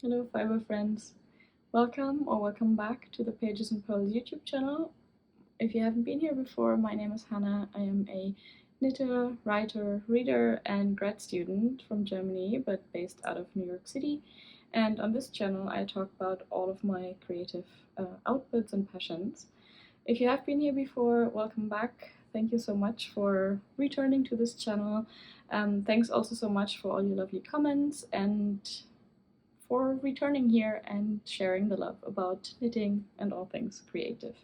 Hello fiber friends, welcome back to the Pages and Pearls YouTube channel. If you haven't been here before, my name is Hannah. I am a knitter, writer, reader and grad student from Germany but based out of New York City, and on this channel I talk about all of my creative outputs and passions. If you have been here before, welcome back. Thank you so much for returning to this channel. Thanks also so much for all your lovely comments and for returning here and sharing the love about knitting and all things creative.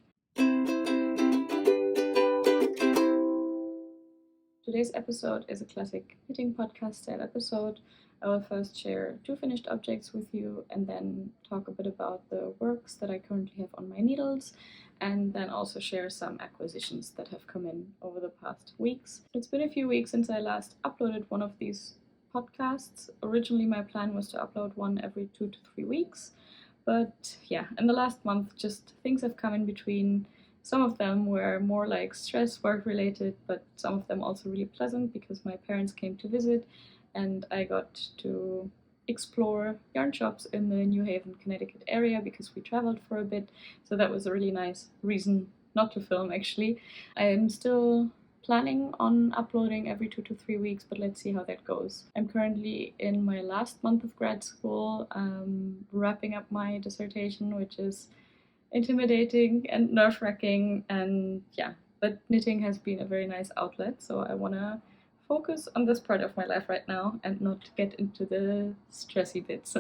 Today's episode is a classic knitting podcast style episode. I will first share 2 finished objects with you and then talk a bit about the works that I currently have on my needles, and then also share some acquisitions that have come in over the past weeks. It's been a few weeks since I last uploaded one of these podcasts. Originally my plan was to upload one every 2 to 3 weeks, but yeah, in the last month just things have come in between. Some of them were more like stress work related, but some of them also really pleasant because my parents came to visit and I got to explore yarn shops in the New Haven, Connecticut area because we traveled for a bit. So that was a really nice reason not to film actually. I am still planning on uploading every 2 to 3 weeks, but let's see how that goes. I'm currently in my last month of grad school, wrapping up my dissertation, which is intimidating and nerve-wracking, and yeah, but knitting has been a very nice outlet, so I want to focus on this part of my life right now and not get into the stressy bits.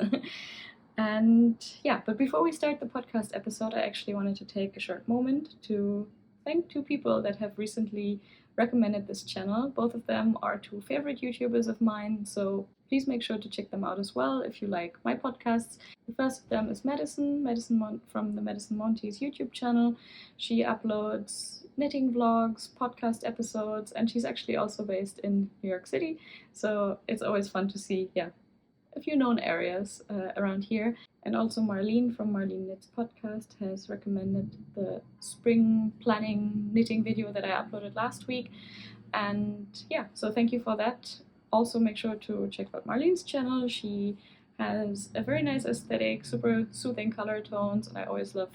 And yeah, but before we start the podcast episode, I actually wanted to take a short moment to thank 2 people that have recently recommended this channel. Both of them are 2 favorite YouTubers of mine, so please make sure to check them out as well if you like my podcasts. The first of them is Madison from the Madison Monty's YouTube channel. She uploads knitting vlogs, podcast episodes, and she's actually also based in New York City, so it's always fun to see, a few known areas around here. And also Marlene from Marlene Knits podcast has recommended the spring planning knitting video that I uploaded last week. And yeah, so thank you for that. Also make sure to check out Marlene's channel. She has a very nice aesthetic, super soothing color tones, and I always love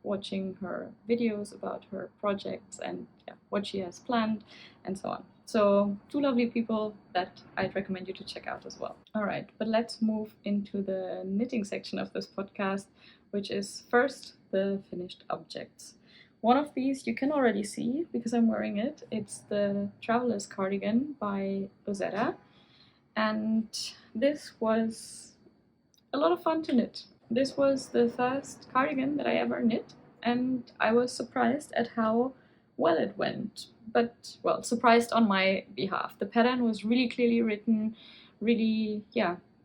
watching her videos about her projects and what she has planned and so on. So 2 lovely people that I'd recommend you to check out as well. Alright, but let's move into the knitting section of this podcast, which is first the finished objects. One of these you can already see because I'm wearing it. It's the Traveler's Cardigan by Rosetta, and this was a lot of fun to knit. This was the first cardigan that I ever knit, and I was surprised at how well it went. But, well, surprised on my behalf. The pattern was really clearly written, really,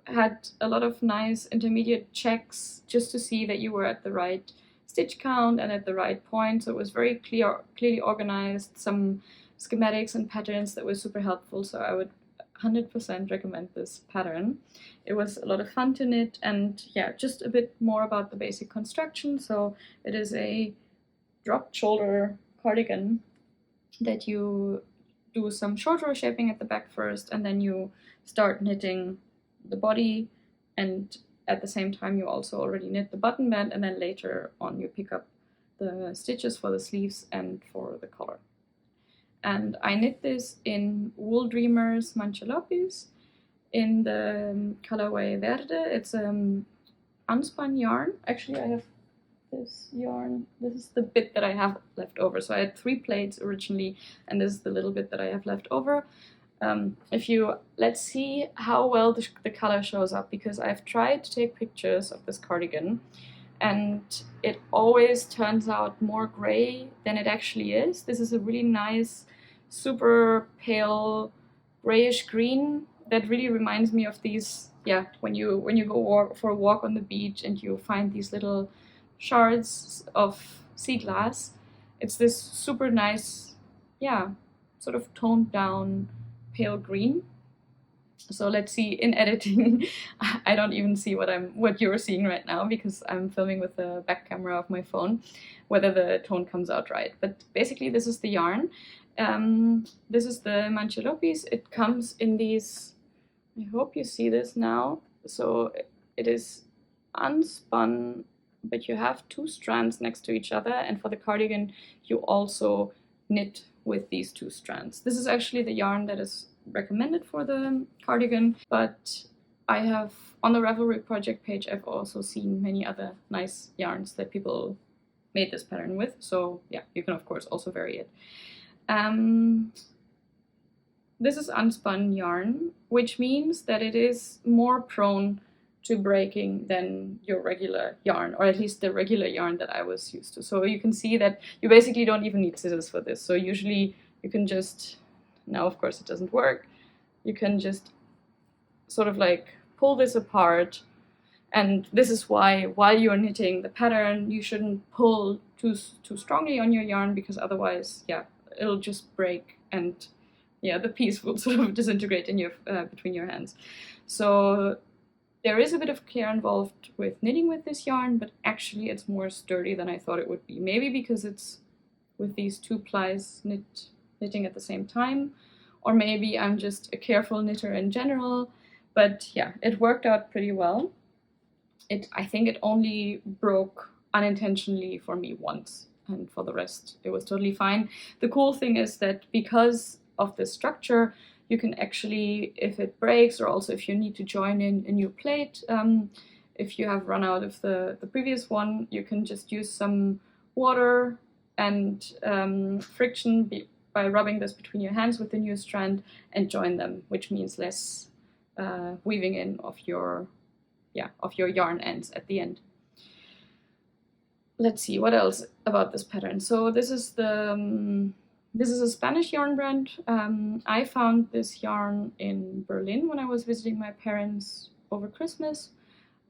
had a lot of nice intermediate checks just to see that you were at the right stitch count and at the right point. So it was very clearly organized, some schematics and patterns that were super helpful. So I would 100% recommend this pattern. It was a lot of fun to knit, and just a bit more about the basic construction. So it is a dropped shoulder cardigan that you do some short row shaping at the back first, and then you start knitting the body, and at the same time you also already knit the button band, and then later on you pick up the stitches for the sleeves and for the collar. And I knit this in Wool Dreamers Mancha in the colorway Verde. It's unspun yarn. Actually, I have this yarn. This is the bit that I have left over. So I had 3 plates originally, and this is the little bit that I have left over. Let's see how well the color shows up, because I've tried to take pictures of this cardigan, and it always turns out more gray than it actually is. This is a really nice, super pale grayish green that really reminds me of these, when you go for a walk on the beach and you find these little shards of sea glass. It's this super nice, sort of toned down pale green. So let's see in editing. I don't even see what you're seeing right now because I'm filming with the back camera of my phone, whether the tone comes out right. But basically this is the yarn. This is the Mancha Lopis. It comes in these, I hope you see this now. So it is unspun, but you have 2 strands next to each other, and for the cardigan you also knit with these 2 strands. This is actually the yarn that is recommended for the cardigan, but I have, on the Ravelry project page, I've also seen many other nice yarns that people made this pattern with, so yeah, you can of course also vary it. This is unspun yarn, which means that it is more prone to breaking than your regular yarn, or at least the regular yarn that I was used to. So you can see that you basically don't even need scissors for this. So usually you can just, now of course it doesn't work, you can just sort of like pull this apart. And this is why, while you're knitting the pattern, you shouldn't pull too strongly on your yarn, because otherwise, yeah, it'll just break, and yeah, the piece will sort of disintegrate in your between your hands. So there is a bit of care involved with knitting with this yarn, but actually it's more sturdy than I thought it would be. Maybe because it's with these 2 plies knitting at the same time, or maybe I'm just a careful knitter in general. But yeah, it worked out pretty well. I think it only broke unintentionally for me once, and for the rest it was totally fine. The cool thing is that because of the structure, you can actually, if it breaks, or also if you need to join in a new plate, if you have run out of the previous one, you can just use some water and friction by rubbing this between your hands with the new strand and join them, which means less weaving in of your yarn ends at the end. Let's see, what else about this pattern? So this is a Spanish yarn brand. I found this yarn in Berlin when I was visiting my parents over Christmas,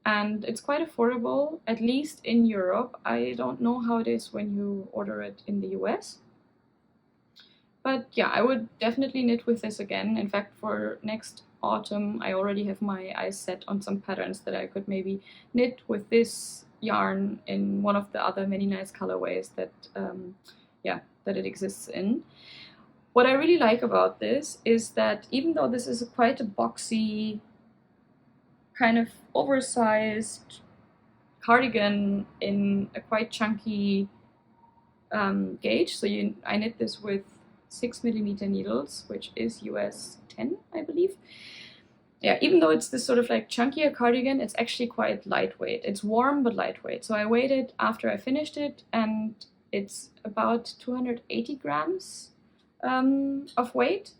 and it's quite affordable, at least in Europe. I don't know how it is when you order it in the US. But yeah, I would definitely knit with this again. In fact, for next autumn, I already have my eyes set on some patterns that I could maybe knit with this yarn in one of the other many nice colorways that that it exists in. What I really like about this is that even though this is quite a boxy, kind of oversized cardigan in a quite chunky gauge, so I knit this with 6mm needles, which is US 10, I believe. Yeah, even though it's this sort of like chunkier cardigan, it's actually quite lightweight. It's warm but lightweight. So I weighed it after I finished it, and it's about 280 grams of weight,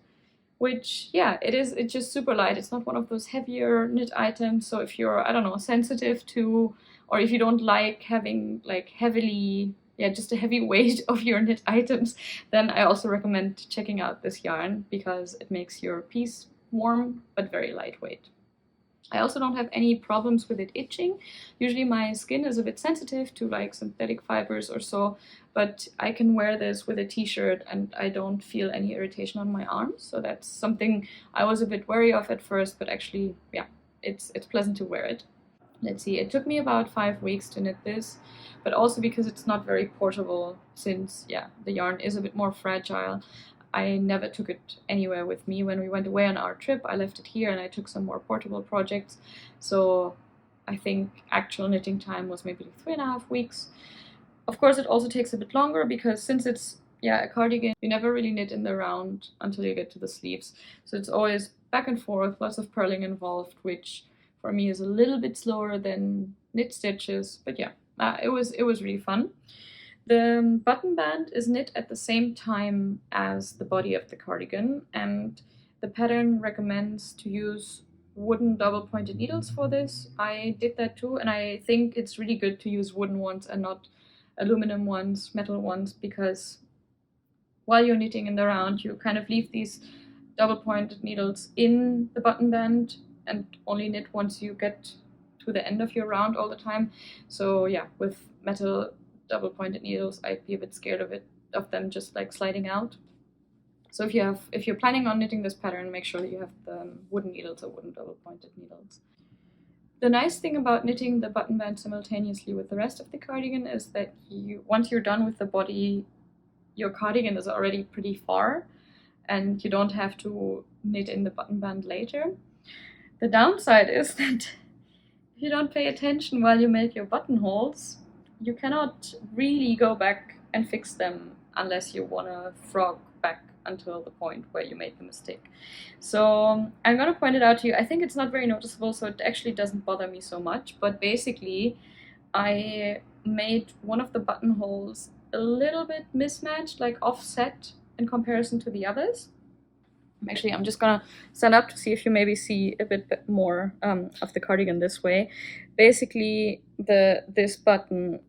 which, yeah, it's just super light. It's not one of those heavier knit items. So if you're, I don't know, sensitive to, or if you don't like having like heavily, just a heavy weight of your knit items, then I also recommend checking out this yarn, because it makes your piece warm but very lightweight. I also don't have any problems with it itching. Usually my skin is a bit sensitive to like synthetic fibers or so, but I can wear this with a t-shirt and I don't feel any irritation on my arms. So that's something I was a bit wary of at first, but actually, yeah, it's pleasant to wear it. Let's see, it took me about 5 weeks to knit this, but also because it's not very portable, since, yeah, the yarn is a bit more fragile. I never took it anywhere with me. When we went away on our trip, I left it here and I took some more portable projects. So I think actual knitting time was maybe 3.5 weeks. Of course, it also takes a bit longer, because since it's, a cardigan, you never really knit in the round until you get to the sleeves. So it's always back and forth, lots of purling involved, which for me is a little bit slower than knit stitches. But yeah, it was really fun. The button band is knit at the same time as the body of the cardigan, and the pattern recommends to use wooden double-pointed needles for this. I did that too, and I think it's really good to use wooden ones and not aluminum ones, metal ones, because while you're knitting in the round, you kind of leave these double-pointed needles in the button band and only knit once you get to the end of your round all the time. So yeah, with metal double-pointed needles, I'd be a bit scared of them just like sliding out. So if you're planning on knitting this pattern, make sure that you have the wooden needles or wooden double-pointed needles. The nice thing about knitting the button band simultaneously with the rest of the cardigan is that once you're done with the body, your cardigan is already pretty far, and you don't have to knit in the button band later. The downside is that if you don't pay attention while you make your buttonholes, you cannot really go back and fix them unless you want to frog back until the point where you made the mistake. So I'm going to point it out to you. I think it's not very noticeable, so it actually doesn't bother me so much. But basically, I made one of the buttonholes a little bit mismatched, like offset in comparison to the others. Actually, I'm just gonna stand up to see if you maybe see a bit more of the cardigan this way. Basically, this button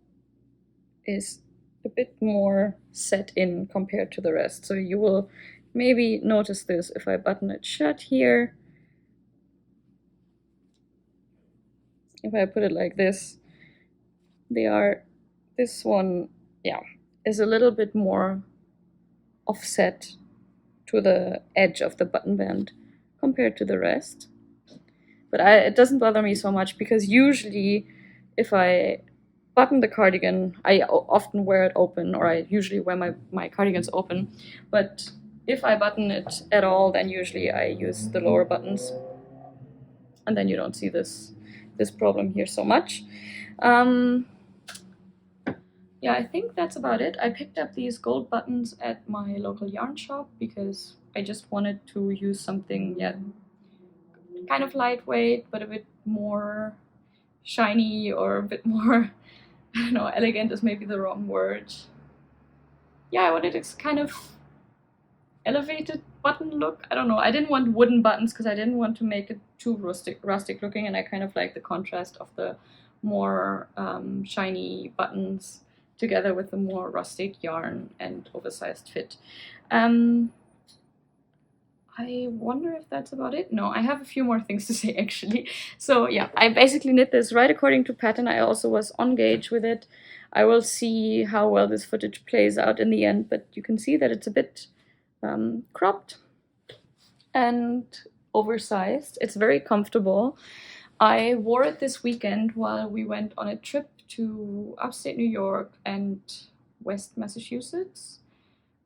is a bit more set in compared to the rest. So you will maybe notice this if I button it shut here. If I put it like this, this one, yeah, is a little bit more offset to the edge of the button band compared to the rest. But it doesn't bother me so much because usually if I button the cardigan, I often wear it open, or I usually wear my cardigans open. But if I button it at all, then usually I use the lower buttons. And then you don't see this problem here so much. Yeah, I think that's about it. I picked up these gold buttons at my local yarn shop because I just wanted to use something, yeah, kind of lightweight, but a bit more shiny, or a bit more, I don't know, elegant is maybe the wrong word. Yeah, I wanted this kind of elevated button look. I don't know. I didn't want wooden buttons because I didn't want to make it too rustic looking, and I kind of like the contrast of the more shiny buttons together with the more rustic yarn and oversized fit. I wonder if that's about it. No, I have a few more things to say actually. So yeah, I basically knit this right according to pattern. I also was on gauge with it. I will see how well this footage plays out in the end, but you can see that it's a bit cropped and oversized. It's very comfortable. I wore it this weekend while we went on a trip to upstate New York and West Massachusetts.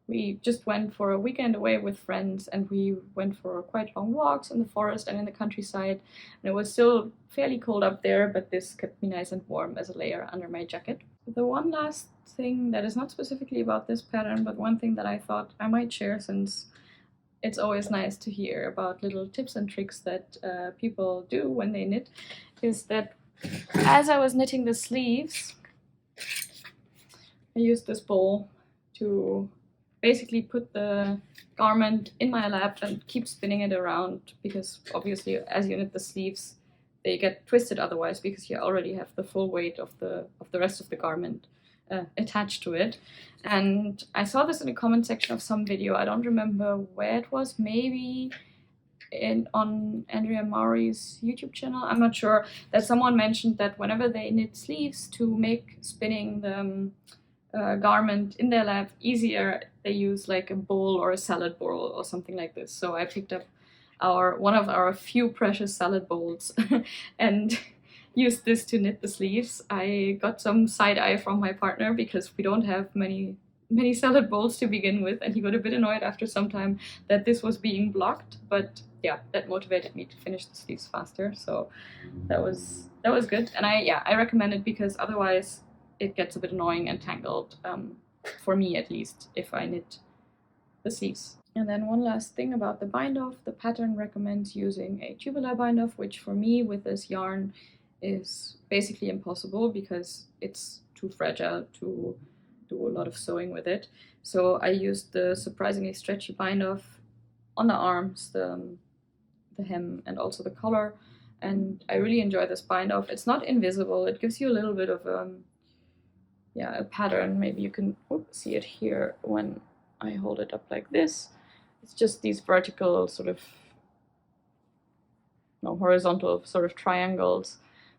We just went for a weekend away with friends, and we went for quite long walks in the forest and in the countryside. And it was still fairly cold up there, but this kept me nice and warm as a layer under my jacket. The one last thing that is not specifically about this pattern, but one thing that I thought I might share, since it's always nice to hear about little tips and tricks that people do when they knit, is that as I was knitting the sleeves, I used this bowl to basically put the garment in my lap and keep spinning it around, because obviously as you knit the sleeves, they get twisted otherwise, because you already have the full weight of the rest of the garment attached to it. And I saw this in the comment section of some video. I don't remember where it was, maybe on Andrea Maury's YouTube channel. I'm not sure, that someone mentioned that whenever they knit sleeves, to make spinning the garment in their lap easier, they use like a bowl or a salad bowl or something like this. So I picked up one of our few precious salad bowls and used this to knit the sleeves. I got some side eye from my partner because we don't have many salad bowls to begin with, and he got a bit annoyed after some time that this was being blocked. But yeah, that motivated me to finish the sleeves faster. So that was good, and I recommend it, because otherwise it gets a bit annoying and tangled, for me at least, if I knit the sleeves. And then one last thing about the bind-off. The pattern recommends using a tubular bind-off, which for me with this yarn is basically impossible because it's too fragile to do a lot of sewing with it. So I used the surprisingly stretchy bind-off on the arms, the hem, and also the collar. And I really enjoy this bind-off. It's not invisible. It gives you a little bit of a pattern. Maybe you can see it here when I hold it up like this. It's just these vertical horizontal sort of triangles.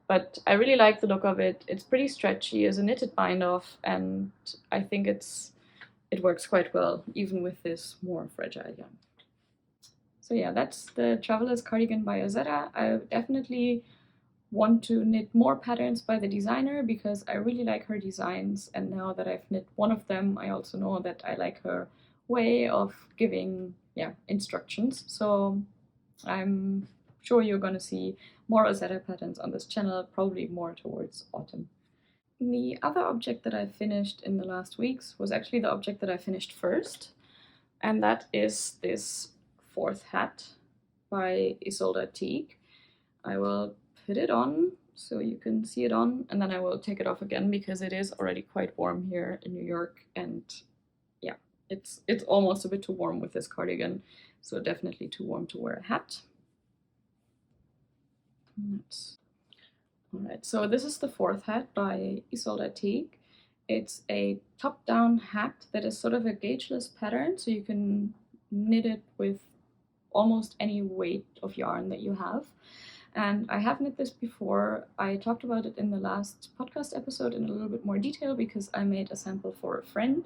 But I really like the look of it. It's pretty stretchy as a knitted bind-off, and I think it works quite well, even with this more fragile yarn. So yeah, that's the Traveler's Cardigan by Ozetta. I definitely want to knit more patterns by the designer because I really like her designs, and now that I've knit one of them, I also know that I like her way of giving instructions. So I'm sure you're gonna see more Rosetta patterns on this channel, probably more towards autumn. The other object that I finished in the last weeks was actually the object that I finished first, and that is this fourth hat by Isolde Teague. I will put it on so you can see it on, and then I will take it off again because it is already quite warm here in New York, and yeah, it's almost a bit too warm with this cardigan, so definitely too warm to wear a hat. Alright, so this is the fourth hat by Isolde Teague. It's a top-down hat that is sort of a gaugeless pattern, so you can knit it with almost any weight of yarn that you have. And I have knit this before. I talked about it in the last podcast episode in a little bit more detail because I made a sample for a friend.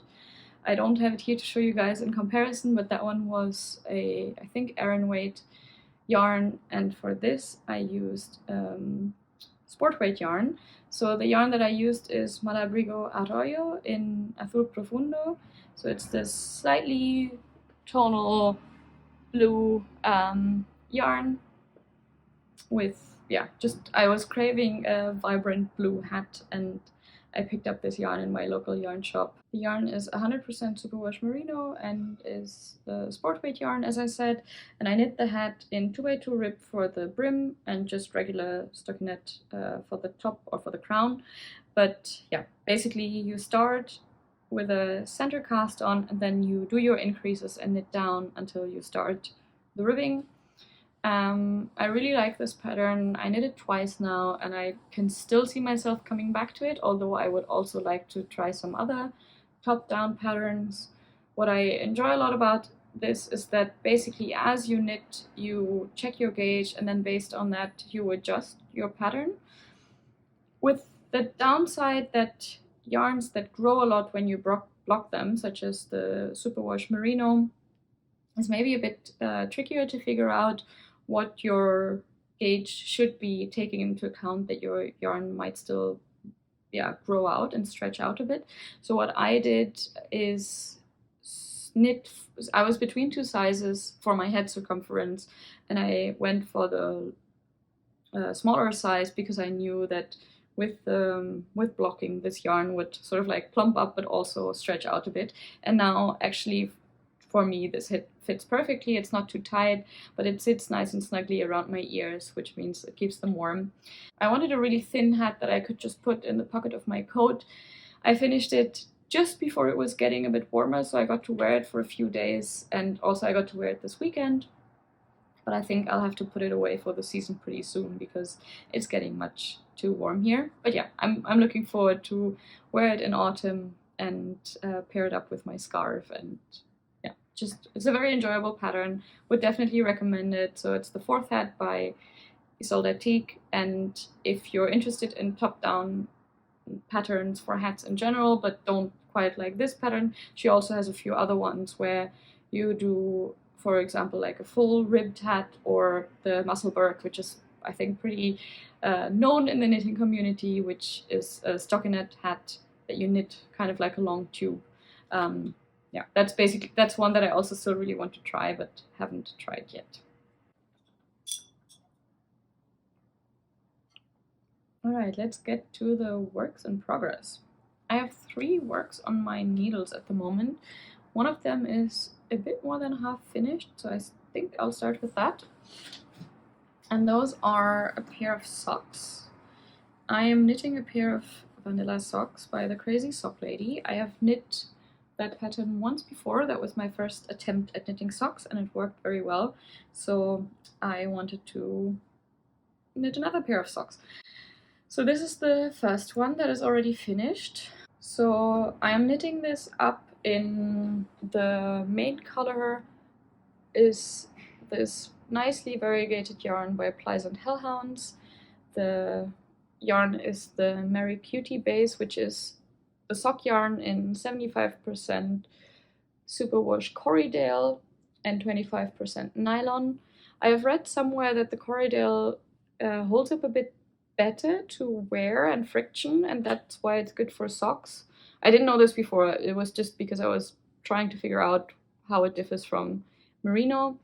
I don't have it here to show you guys in comparison, but that one was a, I think, Aran weight yarn, and for this I used sport weight yarn. So the yarn that I used is Malabrigo Arroyo in Azul Profundo. So it's this slightly tonal blue yarn with, yeah, just I was craving a vibrant blue hat, and I picked up this yarn in my local yarn shop. The yarn is 100% superwash merino and is the sport weight yarn, as I said, and I knit the hat in 2x2 rib for the brim and just regular stockinette for the top or for the crown. But yeah, basically you start with a center cast on, and then you do your increases and knit down until you start the ribbing. I really like this pattern. I knit it twice now, and I can still see myself coming back to it, although I would also like to try some other top-down patterns. What I enjoy a lot about this is that basically as you knit, you check your gauge, and then based on that you adjust your pattern. With the downside that yarns that grow a lot when you block them, such as the superwash merino, is maybe a bit trickier to figure out what your gauge should be, taking into account that your yarn might still grow out and stretch out a bit. So what I did is knit, I was between two sizes for my head circumference, and I went for the smaller size because I knew that with blocking, this yarn would sort of like plump up but also stretch out a bit. And now actually for me this fits perfectly. It's not too tight, but it sits nice and snugly around my ears, which means it keeps them warm. I wanted a really thin hat that I could just put in the pocket of my coat. I finished it just before it was getting a bit warmer, so I got to wear it for a few days, and also I got to wear it this weekend. But I think I'll have to put it away for the season pretty soon because it's getting much too warm here. But yeah, I'm looking forward to wear it in autumn and pair it up with my scarf, and yeah, just it's a very enjoyable pattern. Would definitely recommend it. So it's the fourth hat by Isolde Teague, and if you're interested in top-down patterns for hats in general but don't quite like this pattern, she also has a few other ones where you do, for example, like a full ribbed hat, or the Musselburgh, which is I think pretty known in the knitting community, which is a stockinette hat that you knit kind of like a long tube. Yeah, that's one that I also still really want to try but haven't tried yet. Alright, let's get to the works in progress. I have 3 works on my needles at the moment. One of them is a bit more than half finished, so I think I'll start with that. And those are a pair of socks. I am knitting a pair of vanilla socks by the Crazy Sock Lady. I have knit that pattern once before. That was my first attempt at knitting socks, and it worked very well. So I wanted to knit another pair of socks. So this is the first one that is already finished. So I am knitting this up in the main color is this nicely variegated yarn by Pleasant Hellhounds. The yarn is the Merry Cutie base, which is the sock yarn in 75% superwash Corriedale and 25% nylon. I have read somewhere that the Corriedale holds up a bit better to wear and friction, and that's why it's good for socks. I didn't know this before. It was just because I was trying to figure out how it differs from merino.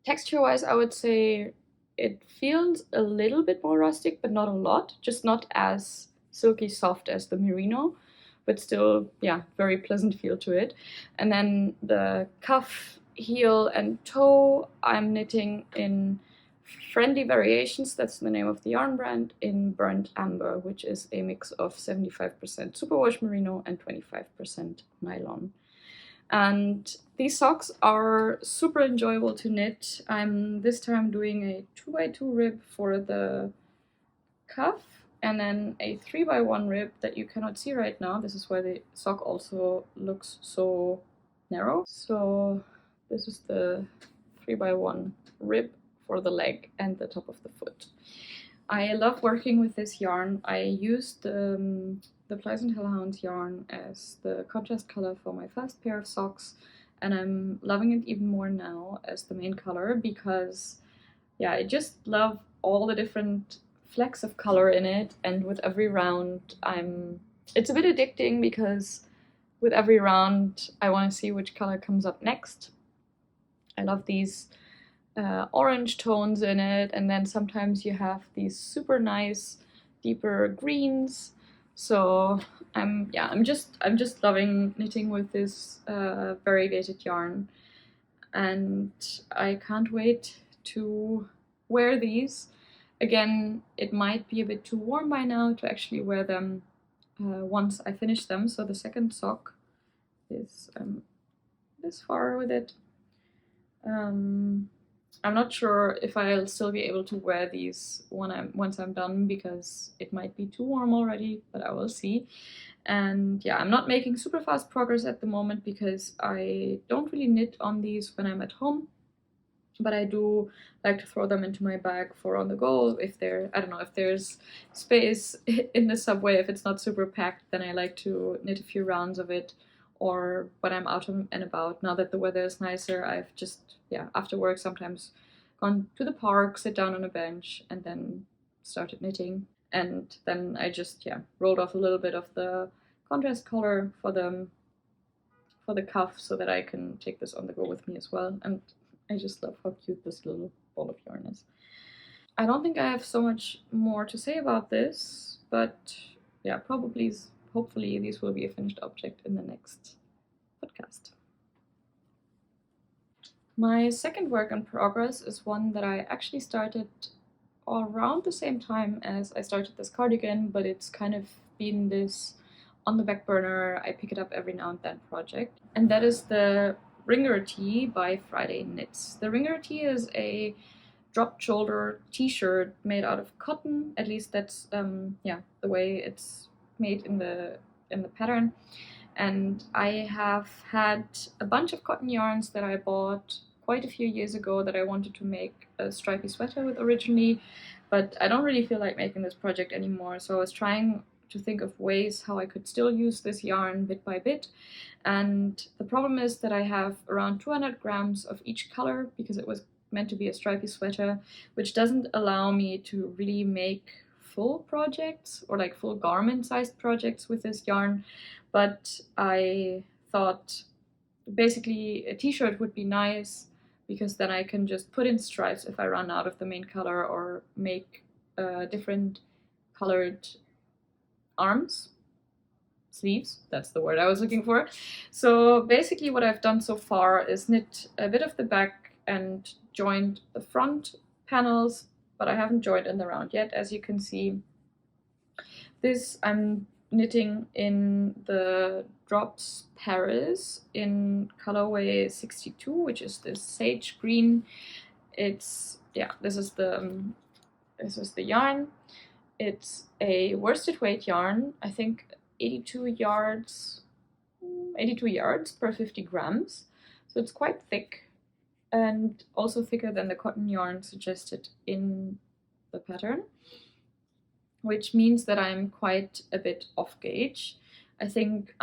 Texture-wise, I would say it feels a little bit more rustic, but not a lot, just not as silky soft as the merino, but still, yeah, very pleasant feel to it. And then the cuff, heel, and toe, I'm knitting in Friendly Variations, that's the name of the yarn brand, in Burnt Amber, which is a mix of 75% superwash merino and 25% nylon. And these socks are super enjoyable to knit. I'm this time doing a 2x2 rib for the cuff and then a 3x1 rib that you cannot see right now. This is why the sock also looks so narrow. So this is the 3x1 rib for the leg and the top of the foot. I love working with this yarn. I used the Pleasant Hellhounds yarn as the contrast color for my first pair of socks, and I'm loving it even more now as the main color because, yeah, I just love all the different flecks of color in it, and with every round it's a bit addicting because with every round I want to see which color comes up next. I love these orange tones in it, and then sometimes you have these super nice deeper greens. So I'm just loving knitting with this variegated yarn, and I can't wait to wear these. Again, it might be a bit too warm by now to actually wear them once I finish them. So the second sock is this far with it. I'm not sure if I'll still be able to wear these once I'm done because it might be too warm already, but I will see. And yeah, I'm not making super fast progress at the moment because I don't really knit on these when I'm at home, but I do like to throw them into my bag for on the go. If I don't know, if there's space in the subway, if it's not super packed, then I like to knit a few rounds of it. Or when I'm out and about, now that the weather is nicer, I've just, after work sometimes gone to the park, sit down on a bench, and then started knitting. And then I just, rolled off a little bit of the contrast color for the cuff so that I can take this on the go with me as well. And I just love how cute this little ball of yarn is. I don't think I have so much more to say about this, but yeah, hopefully these will be a finished object in the next podcast. My second work in progress is one that I actually started around the same time as I started this cardigan, but it's kind of been this on the back burner, I pick it up every now and then project. And that is the Ringer Tee by Friday Knits. The Ringer Tee is a dropped shoulder t-shirt made out of cotton. At least that's the way it's made in the pattern. And I have had a bunch of cotton yarns that I bought quite a few years ago that I wanted to make a stripy sweater with originally, but I don't really feel like making this project anymore. So I was trying to think of ways how I could still use this yarn bit by bit. And the problem is that I have around 200 grams of each color because it was meant to be a stripy sweater, which doesn't allow me to really make full projects or like full garment sized projects with this yarn. But I thought basically a t-shirt would be nice because then I can just put in stripes if I run out of the main color or make different colored arms, sleeves, that's the word I was looking for. So basically what I've done so far is knit a bit of the back and joined the front panels, but I haven't joined in the round yet, as you can see. This I'm knitting in the Drops Paris in colorway 62, which is this sage green. It's this is the yarn. It's a worsted weight yarn, I think 82 yards per 50 grams. So it's quite thick and also thicker than the cotton yarn suggested in the pattern, which means that I'm quite a bit off gauge. I think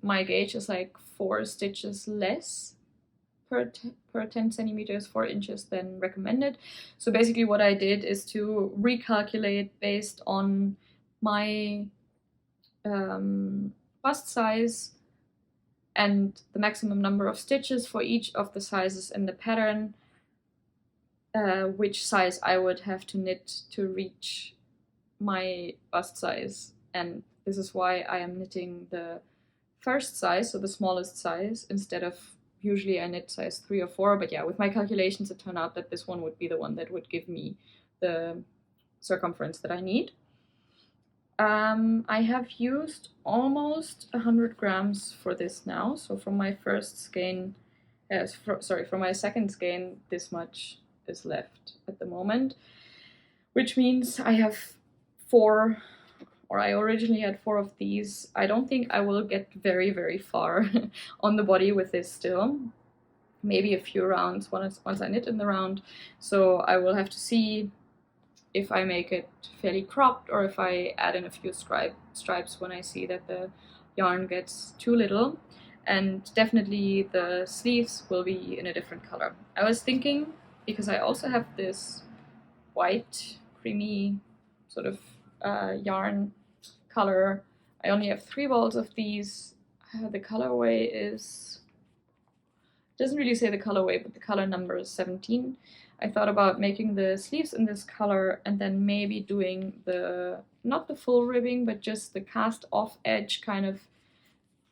my gauge is like 4 stitches less per 10 centimeters, 4 inches than recommended. So basically what I did is to recalculate based on my bust size and the maximum number of stitches for each of the sizes in the pattern, which size I would have to knit to reach my bust size. And this is why I am knitting the first size, so the smallest size, instead of usually I knit size 3 or 4. But yeah, with my calculations, it turned out that this one would be the one that would give me the circumference that I need. I have used almost 100 grams for this now. So from my first skein, from my second skein, this much is left at the moment, which means I have 4, or I originally had 4 of these. I don't think I will get very, very far on the body with this still. Maybe a few rounds once I knit in the round. So I will have to see if I make it fairly cropped or if I add in a few stripes when I see that the yarn gets too little. And definitely the sleeves will be in a different color. I was thinking, because I also have this white, creamy sort of yarn color. I only have 3 balls of these. The colorway is, doesn't really say the colorway, but the color number is 17. I thought about making the sleeves in this color and then maybe doing not the full ribbing, but just the cast off edge kind of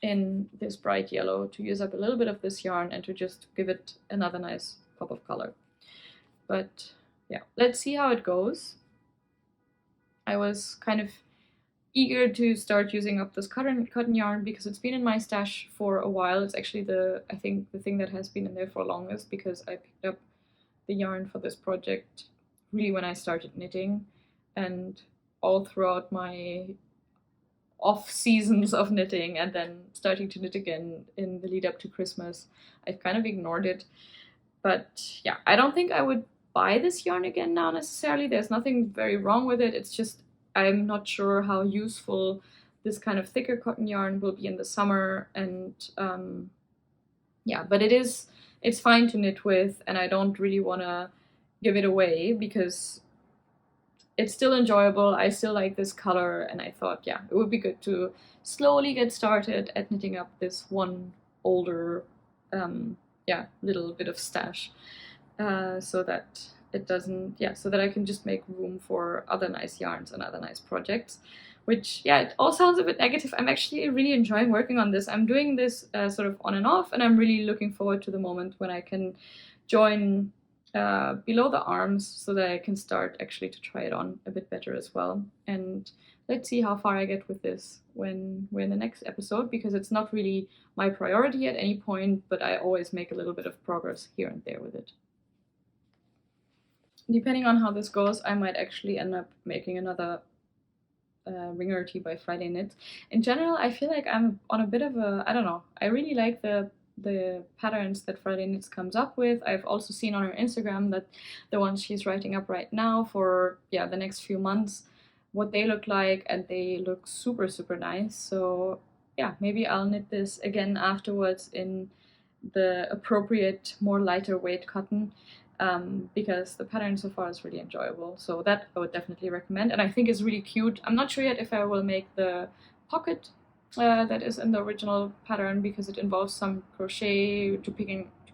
in this bright yellow to use up a little bit of this yarn and to just give it another nice pop of color. But yeah, let's see how it goes. I was kind of eager to start using up this cotton yarn because it's been in my stash for a while. It's actually I think the thing that has been in there for longest, because I picked up the yarn for this project really when I started knitting, and all throughout my off seasons of knitting and then starting to knit again in the lead up to Christmas, I've kind of ignored it. But yeah, I don't think I would buy this yarn again now necessarily. There's nothing very wrong with it. It's just I'm not sure how useful this kind of thicker cotton yarn will be in the summer. And yeah, but it's fine to knit with, and I don't really want to give it away because it's still enjoyable. I still like this color, and I thought, yeah, it would be good to slowly get started at knitting up this one older, little bit of stash, so that it doesn't, so that I can just make room for other nice yarns and other nice projects. Which, yeah, it all sounds a bit negative. I'm actually really enjoying working on this. I'm doing this sort of on and off, and I'm really looking forward to the moment when I can join below the arms so that I can start actually to try it on a bit better as well. And let's see how far I get with this when we're in the next episode, because it's not really my priority at any point, but I always make a little bit of progress here and there with it. Depending on how this goes, I might actually end up making another Ringer Tea by PetiteKnit. In general, I feel like I'm on a bit of a, I don't know, I really like the patterns that PetiteKnit comes up with. I've also seen on her Instagram that the ones she's writing up right now for the next few months, what they look like, and they look super, super nice. So yeah, maybe I'll knit this again afterwards in the appropriate, more lighter weight cotton. Because the pattern so far is really enjoyable. So that I would definitely recommend, and I think it's really cute. I'm not sure yet if I will make the pocket that is in the original pattern, because it involves some crochet to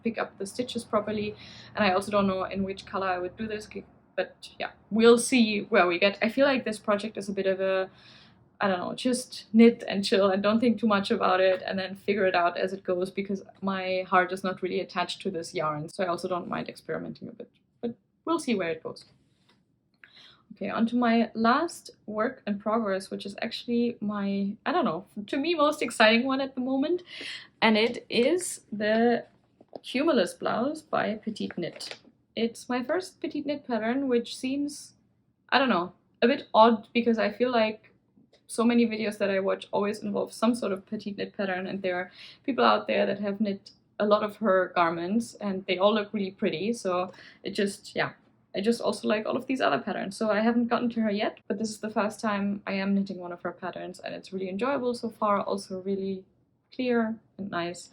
pick up the stitches properly, and I also don't know in which color I would do this, but yeah, we'll see where we get. I feel like this project is a bit of a, I don't know, just knit and chill and don't think too much about it and then figure it out as it goes, because my heart is not really attached to this yarn. So I also don't mind experimenting a bit, but we'll see where it goes. Okay, on to my last work in progress, which is actually my, I don't know, to me most exciting one at the moment. And it is the Cumulus blouse by PetiteKnit. It's my first PetiteKnit pattern, which seems, I don't know, a bit odd, because I feel like so many videos that I watch always involve some sort of PetiteKnit pattern, and there are people out there that have knit a lot of her garments and they all look really pretty. So it just, I just also like all of these other patterns. So I haven't gotten to her yet, but this is the first time I am knitting one of her patterns, and it's really enjoyable so far, also really clear and nice.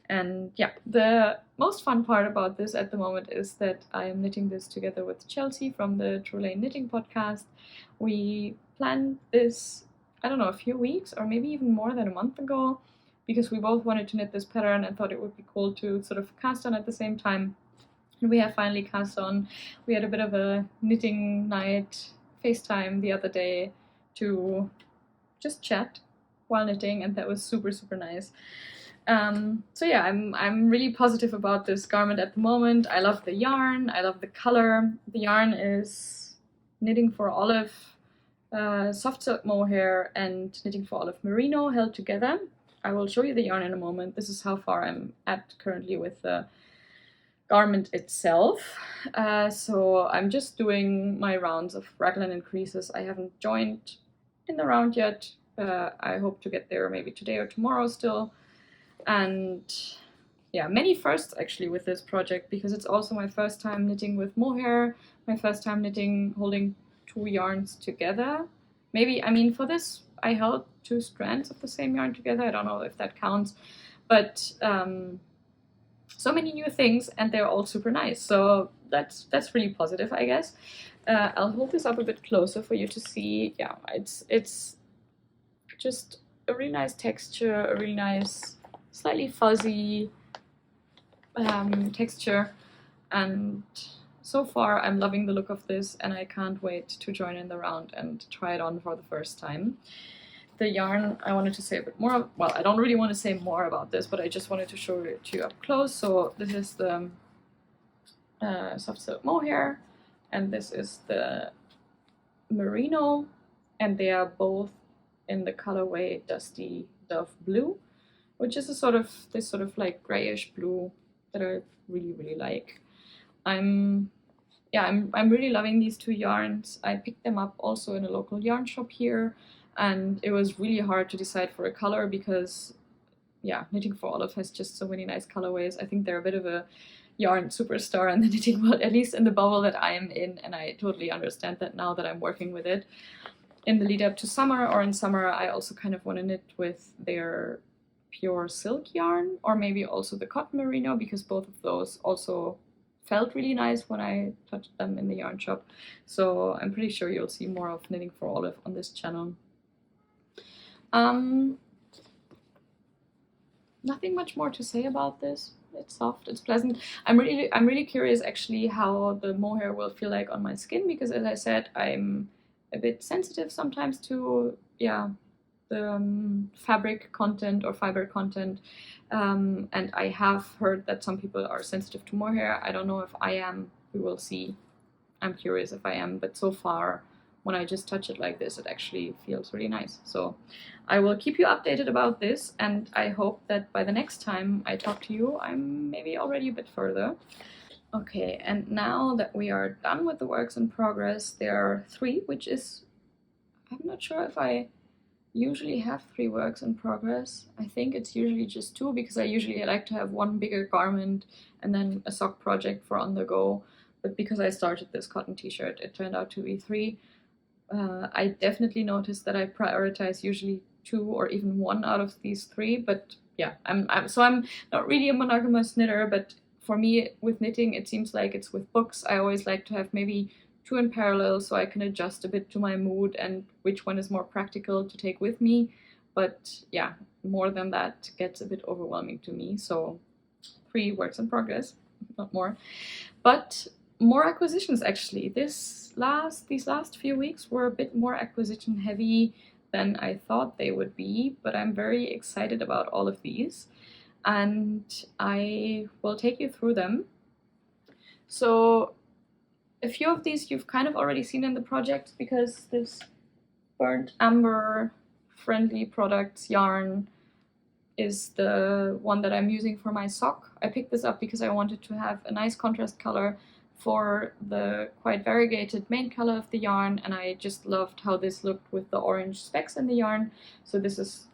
And yeah, the most fun part about this at the moment is that I am knitting this together with Chelsea from the True Lane Knitting podcast. We planned this, I don't know, a few weeks or maybe even more than a month ago, because we both wanted to knit this pattern and thought it would be cool to sort of cast on at the same time. And we have finally cast on. We had a bit of a knitting night FaceTime the other day to just chat while knitting, and that was super, super nice. So yeah, I'm really positive about this garment at the moment. I love the yarn, I love the color. The yarn is Knitting for Olive soft silk mohair and Knitting for Olive merino held together. I will show you the yarn in a moment. This is how far I'm at currently with the garment itself. So I'm just doing my rounds of raglan and creases. I haven't joined in the round yet. I hope to get there maybe today or tomorrow still. And yeah, many firsts actually with this project, because it's also my first time knitting with mohair, my first time knitting holding two yarns together. Maybe, I mean, for this I held two strands of the same yarn together. I don't know if that counts, but so many new things, and they're all super nice. So that's really positive, I guess. I'll hold this up a bit closer for you to see. Yeah, it's just a really nice texture, a really nice, slightly fuzzy texture, and so far I'm loving the look of this, and I can't wait to join in the round and try it on for the first time. The yarn, I wanted to say a bit more, well, I don't really want to say more about this, but I just wanted to show it to you up close. So this is the soft silk mohair, and this is the merino, and they are both in the colorway Dusty Dove Blue, which is this sort of like grayish blue that I really, really like. I'm really loving these two yarns. I picked them up also in a local yarn shop here, and it was really hard to decide for a color because, yeah, Knitting for Olive has just so many nice colorways. I think they're a bit of a yarn superstar in the knitting world, at least in the bubble that I am in, and I totally understand that now that I'm working with it. In the lead up to summer, or in summer, I also kind of want to knit with their pure silk yarn, or maybe also the cotton merino, because both of those also felt really nice when I touched them in the yarn shop. So I'm pretty sure you'll see more of Knitting for Olive on this channel. Nothing much more to say about this. It's soft, it's pleasant. I'm really curious actually how the mohair will feel like on my skin, because as I said, I'm a bit sensitive sometimes to, yeah, the fabric content or fiber content, and I have heard that some people are sensitive to mohair. I don't know if I am, we will see. I'm curious if I am, but so far when I just touch it like this, it actually feels really nice. So I will keep you updated about this, and I hope that by the next time I talk to you, I'm maybe already a bit further. Okay, and now that we are done with the works in progress, there are 3, which is, I'm not sure if I usually have 3 works in progress. I think it's usually just 2, because I usually like to have one bigger garment and then a sock project for on the go. But because I started this cotton t-shirt, it turned out to be 3. I definitely noticed that I prioritize usually 2 or even 1 out of these 3. But yeah, I'm not really a monogamous knitter, but for me with knitting, it seems like it's with books. I always like to have maybe 2 in parallel, so I can adjust a bit to my mood and which one is more practical to take with me. But yeah, more than that gets a bit overwhelming to me. So 3 works in progress, not more. But more acquisitions actually. These last few weeks were a bit more acquisition heavy than I thought they would be, but I'm very excited about all of these, and I will take you through them. So a few of these you've kind of already seen in the project, because this burnt amber friendly products yarn is the one that I'm using for my sock. I picked this up because I wanted to have a nice contrast color for the quite variegated main color of the yarn, and I just loved how this looked with the orange specks in the yarn. So this is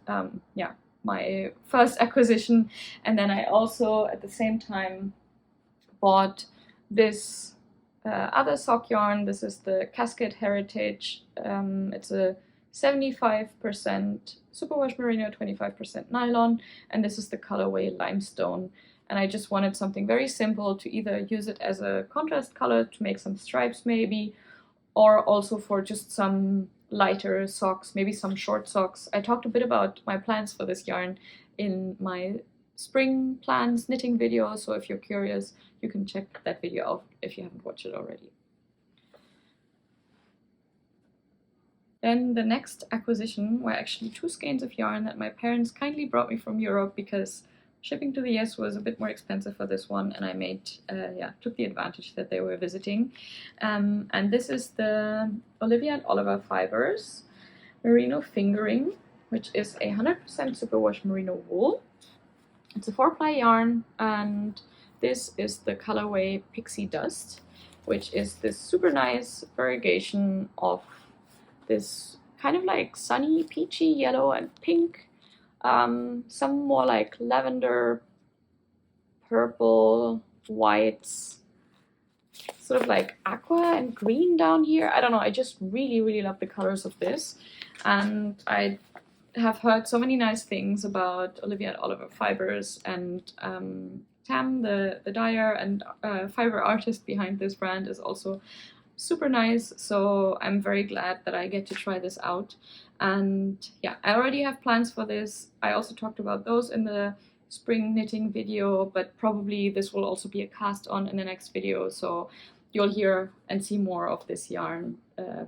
yeah, my first acquisition. And then I also at the same time bought this other sock yarn. This is the Cascade Heritage. It's a 75% superwash merino, 25% nylon, and this is the colorway Limestone. And I just wanted something very simple to either use it as a contrast color to make some stripes maybe, or also for just some lighter socks, maybe some short socks. I talked a bit about my plans for this yarn in my spring plans knitting video, so if you're curious, you can check that video out if you haven't watched it already. Then the next acquisition were actually 2 skeins of yarn that my parents kindly brought me from Europe because shipping to the US was a bit more expensive for this one, and I took the advantage that they were visiting. And this is the Olivia and Oliver Fibers Merino Fingering, which is a 100% superwash merino wool. It's a 4-ply yarn, and this is the colorway Pixie Dust, which is this super nice variegation of this kind of like sunny peachy yellow and pink, some more like lavender, purple, whites, sort of like aqua and green down here. I don't know, I just really love the colors of this, and I have heard so many nice things about Olivia and Oliver Fibers, and Tam, the dyer and fiber artist behind this brand, is also super nice, so I'm very glad that I get to try this out. And yeah, I already have plans for this. I also talked about those in the spring knitting video, but probably this will also be a cast on in the next video, so you'll hear and see more of this yarn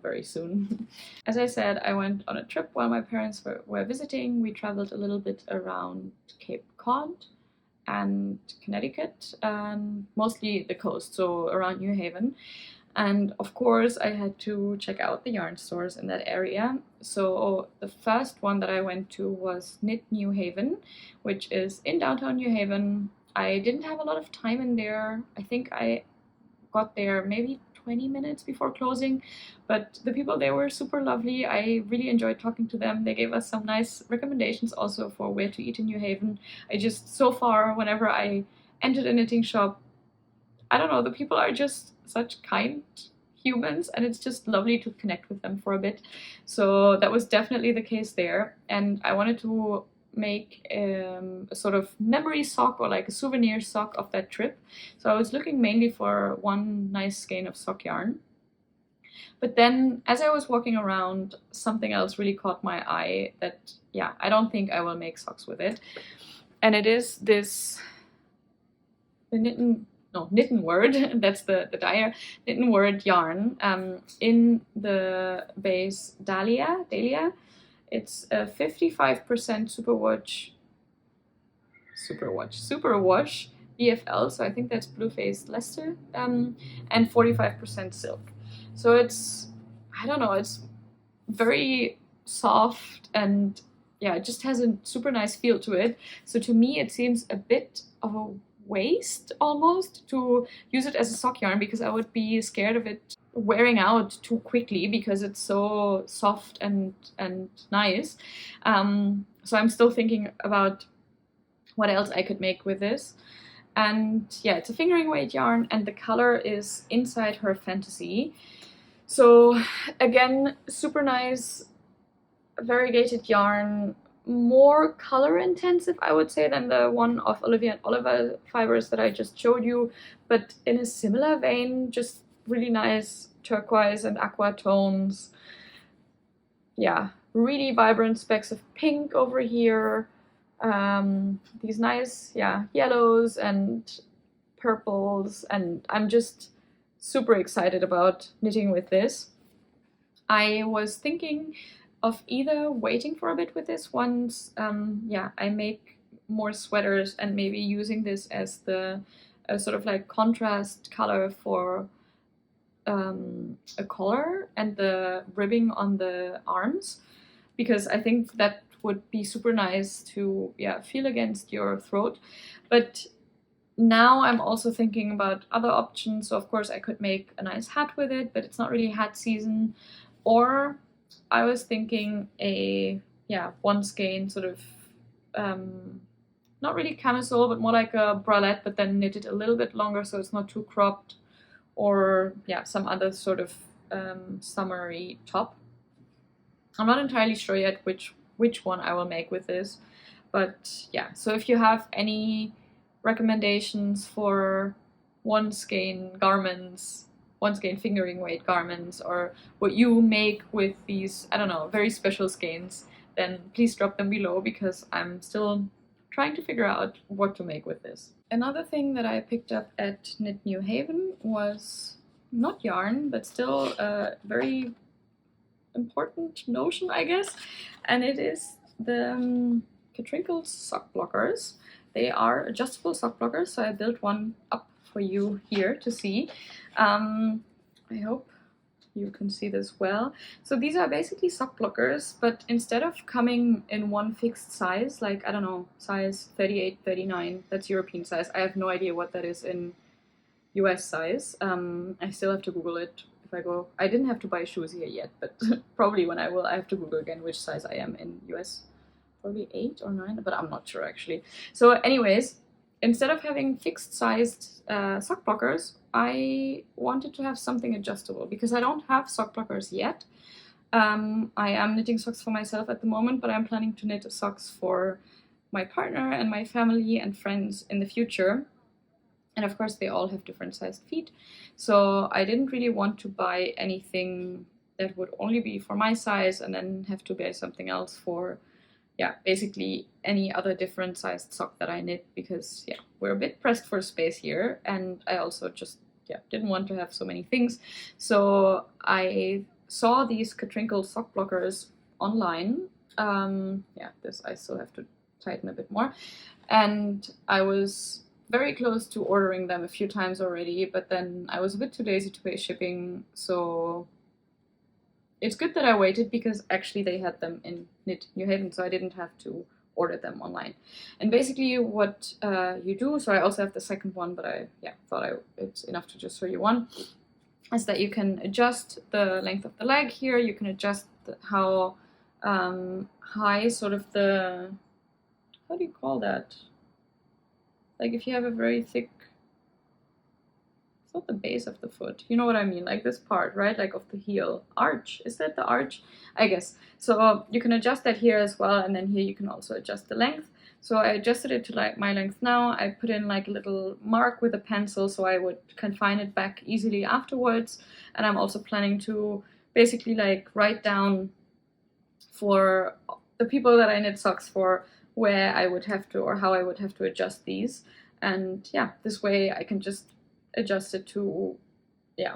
very soon. As I said, I went on a trip while my parents were visiting. We traveled a little bit around Cape Cod and Connecticut, and mostly the coast, so around New Haven. And of course I had to check out the yarn stores in that area. So the first one that I went to was Knit New Haven, which is in downtown New Haven. I didn't have a lot of time in there. I think I got there maybe 20 minutes before closing, but the people there were super lovely. I really enjoyed talking to them. They gave us some nice recommendations also for where to eat in New Haven. So far, whenever I entered a knitting shop, I don't know, the people are just such kind humans, and it's just lovely to connect with them for a bit. So that was definitely the case there, and I wanted to make a sort of memory sock or like a souvenir sock of that trip. So I was looking mainly for one nice skein of sock yarn. But then as I was walking around, something else really caught my eye that, yeah, I don't think I will make socks with it. And it is this, the Knitten Word, that's the dyer, Knitten Word yarn in the base Dahlia. It's a 55% superwash BFL, so I think that's blue faced Leicester, and 45% silk. So it's, I don't know, it's very soft, and yeah, it just has a super nice feel to it. So to me it seems a bit of a waste almost to use it as a sock yarn, because I would be scared of it wearing out too quickly because it's so soft and nice. So I'm still thinking about what else I could make with this. And yeah, it's a fingering weight yarn, and the color is Inside Her Fantasy. So again, super nice variegated yarn, more color intensive, I would say, than the one of Olivia and Oliver Fibers that I just showed you, but in a similar vein, just really nice turquoise and aqua tones. Yeah, really vibrant specks of pink over here. These nice, yeah, yellows and purples, and I'm just super excited about knitting with this. I was thinking of either waiting for a bit with this once I make more sweaters, and maybe using this as the sort of like contrast color for a collar and the ribbing on the arms, because I think that would be super nice to feel against your throat. But now I'm also thinking about other options. So of course I could make a nice hat with it, but it's not really hat season. Or I was thinking a one skein sort of not really camisole, but more like a bralette, but then knitted a little bit longer so it's not too cropped, or some other sort of summery top. I'm not entirely sure yet which one I will make with this, but yeah, so if you have any recommendations for one skein garments, one skein fingering weight garments, or what you make with these, I don't know, very special skeins, then please drop them below, because I'm still trying to figure out what to make with this. Another thing that I picked up at Knit New Haven was not yarn, but still a very important notion, I guess, and it is the PetiteKnit sock blockers. They are adjustable sock blockers, so I built one up for you here to see. I hope you can see this well. So these are basically sock blockers, but instead of coming in one fixed size, like, I don't know, size 38, 39, that's European size. I have no idea what that is in US size. I still have to Google it if I go. I didn't have to buy shoes here yet, but probably when I will, I have to Google again which size I am in US. Probably 8 or 9, but I'm not sure actually. So anyways, instead of having fixed sized sock blockers, I wanted to have something adjustable because I don't have sock blockers yet. I am knitting socks for myself at the moment, but I'm planning to knit socks for my partner and my family and friends in the future. And of course, they all have different sized feet. So I didn't really want to buy anything that would only be for my size and then have to buy something else for, yeah, basically any other different sized sock that I knit, because yeah, we're a bit pressed for space here, and I also just didn't want to have so many things. So I saw these PetiteKnit sock blockers online. This I still have to tighten a bit more, and I was very close to ordering them a few times already, but then I was a bit too lazy to pay shipping, so it's good that I waited because actually they had them in Knit New Haven, so I didn't have to order them online. And basically what you do, so I also have the second one, but I thought it's enough to just show you one, is that you can adjust the length of the leg here, you can adjust how high sort of the, how do you call that? Like if you have a very thick, it's not the base of the foot, you know what I mean, like this part, right, like of the heel arch, is that the arch, I guess. So you can adjust that here as well, and then here you can also adjust the length. So I adjusted it to like my length now. I put in like a little mark with a pencil so I would confine it back easily afterwards, and I'm also planning to basically like write down for the people that I knit socks for where I would have to, or how I would have to adjust these. And yeah, this way I can just adjust it to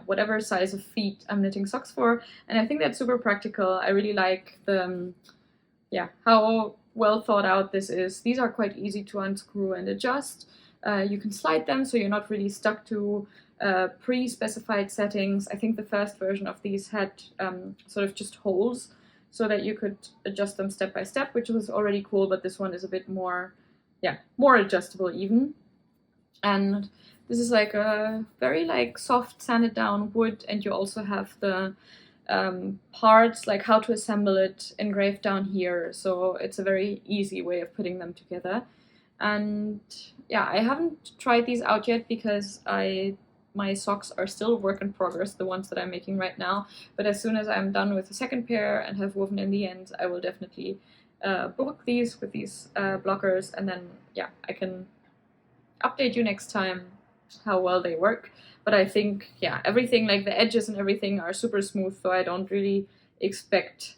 whatever size of feet I'm knitting socks for. And I think that's super practical. I really like the how well thought out this is. These are quite easy to unscrew and adjust. You can slide them so you're not really stuck to pre-specified settings. I think the first version of these had sort of just holes so that you could adjust them step by step, which was already cool, but this one is a bit more, more adjustable even. And this is like a very like soft sanded down wood, and you also have the parts, like how to assemble it, engraved down here. So it's a very easy way of putting them together. And yeah, I haven't tried these out yet because my socks are still work in progress, the ones that I'm making right now. But as soon as I'm done with the second pair and have woven in the ends, I will definitely block these with these blockers, and then I can update you next time how well they work. But I think everything, like the edges and everything, are super smooth, so I don't really expect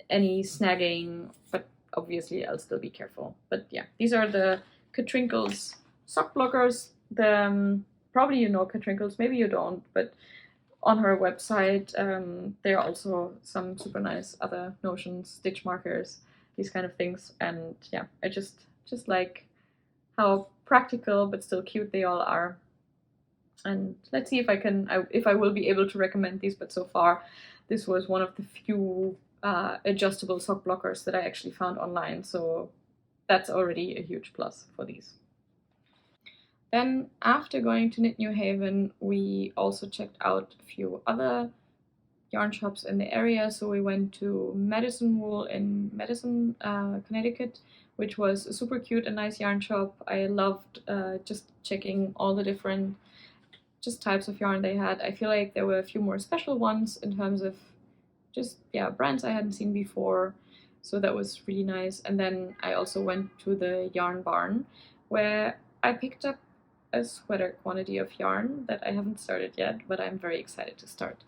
any snagging, but obviously I'll still be careful. But yeah, these are the PetiteKnit sock blockers. The probably you know PetiteKnit, maybe you don't, but on her website there are also some super nice other notions, stitch markers, these kind of things. And yeah, I just like how practical but still cute they all are. And let's see if I will be able to recommend these, but so far this was one of the few adjustable sock blockers that I actually found online, so that's already a huge plus for these. Then after going to Knit New Haven, we also checked out a few other yarn shops in the area. So we went to Madison Wool in Madison, Connecticut, which was a super cute and nice yarn shop. I loved just checking all the different types of yarn they had. I feel like there were a few more special ones in terms of just brands I hadn't seen before, so that was really nice. And then I also went to the yarn barn, where I picked up a sweater quantity of yarn that I haven't started yet, but I'm very excited to start.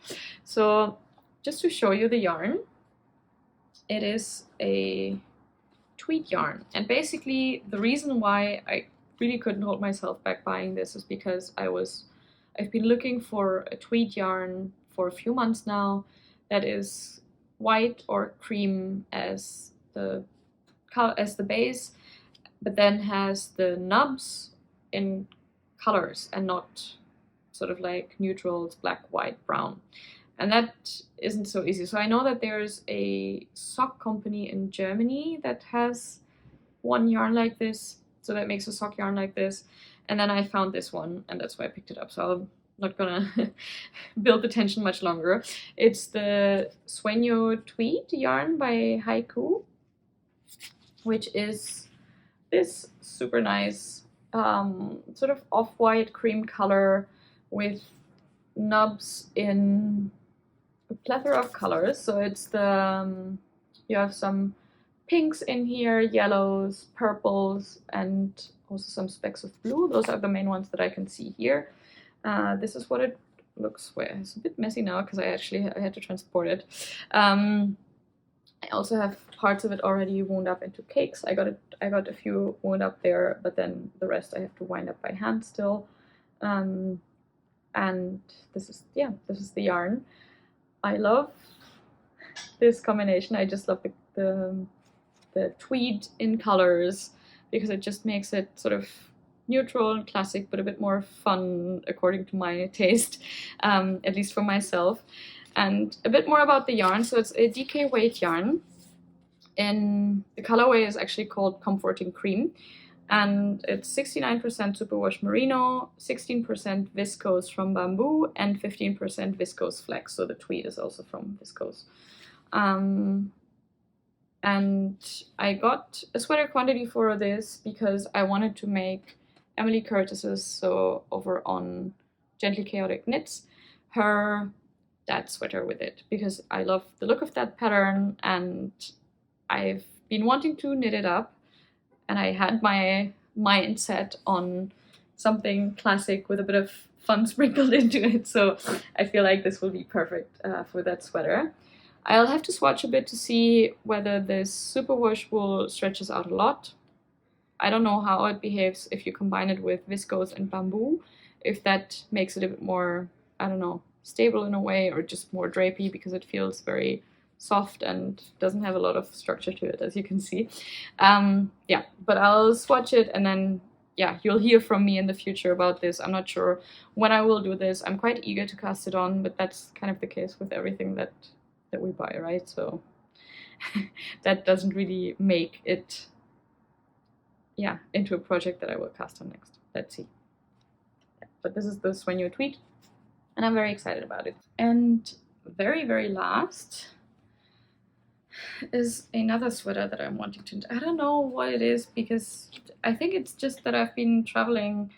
So just to show you the yarn, it is a tweed yarn. And basically the reason why I really couldn't hold myself back buying this is because I've been looking for a tweed yarn for a few months now that is white or cream as the base, but then has the nubs in colors and not sort of like neutrals, black, white, brown. And that isn't so easy. So I know that there's a sock company in Germany that has one yarn like this, so that makes a sock yarn like this. And then I found this one, and that's why I picked it up. So I'm not gonna build the tension much longer. It's the Sueño Tweed yarn by Haiku, which is this super nice sort of off-white cream color with nubs in a plethora of colors. So it's the you have some pinks in here, yellows, purples, and also some specks of blue. Those are the main ones that I can see here. This is what it looks like. It's a bit messy now because I had to transport it. I also have parts of it already wound up into cakes. I got a few wound up there, but then the rest I have to wind up by hand still. And this is the yarn. I love this combination. I just love the tweed in colors because it just makes it sort of neutral and classic, but a bit more fun according to my taste, at least for myself. And a bit more about the yarn. So it's a DK weight yarn, and the colorway is actually called Comforting Cream, and it's 69% superwash merino, 16% viscose from bamboo, and 15% viscose flex. So the tweed is also from viscose. And I got a sweater quantity for this because I wanted to make Emily Curtis's, so over on Gently Chaotic Knits, her dad sweater with it, because I love the look of that pattern and I've been wanting to knit it up, and I had my mind set on something classic with a bit of fun sprinkled into it, so I feel like this will be perfect for that sweater. I'll have to swatch a bit to see whether this superwash wool stretches out a lot. I don't know how it behaves if you combine it with viscose and bamboo, if that makes it a bit more, I don't know, stable in a way, or just more drapey, because it feels very soft and doesn't have a lot of structure to it, as you can see. Yeah, but I'll swatch it, and then yeah, you'll hear from me in the future about this. I'm not sure when I will do this. I'm quite eager to cast it on, but that's kind of the case with everything that we buy, right? So that doesn't really make it into a project that I will cast on next. Let's see. Yeah, but this is the Sueño Tweed, and I'm very excited about it. And very, very last is another sweater that I'm wanting to... I don't know what it is, because I think it's just that I've been traveling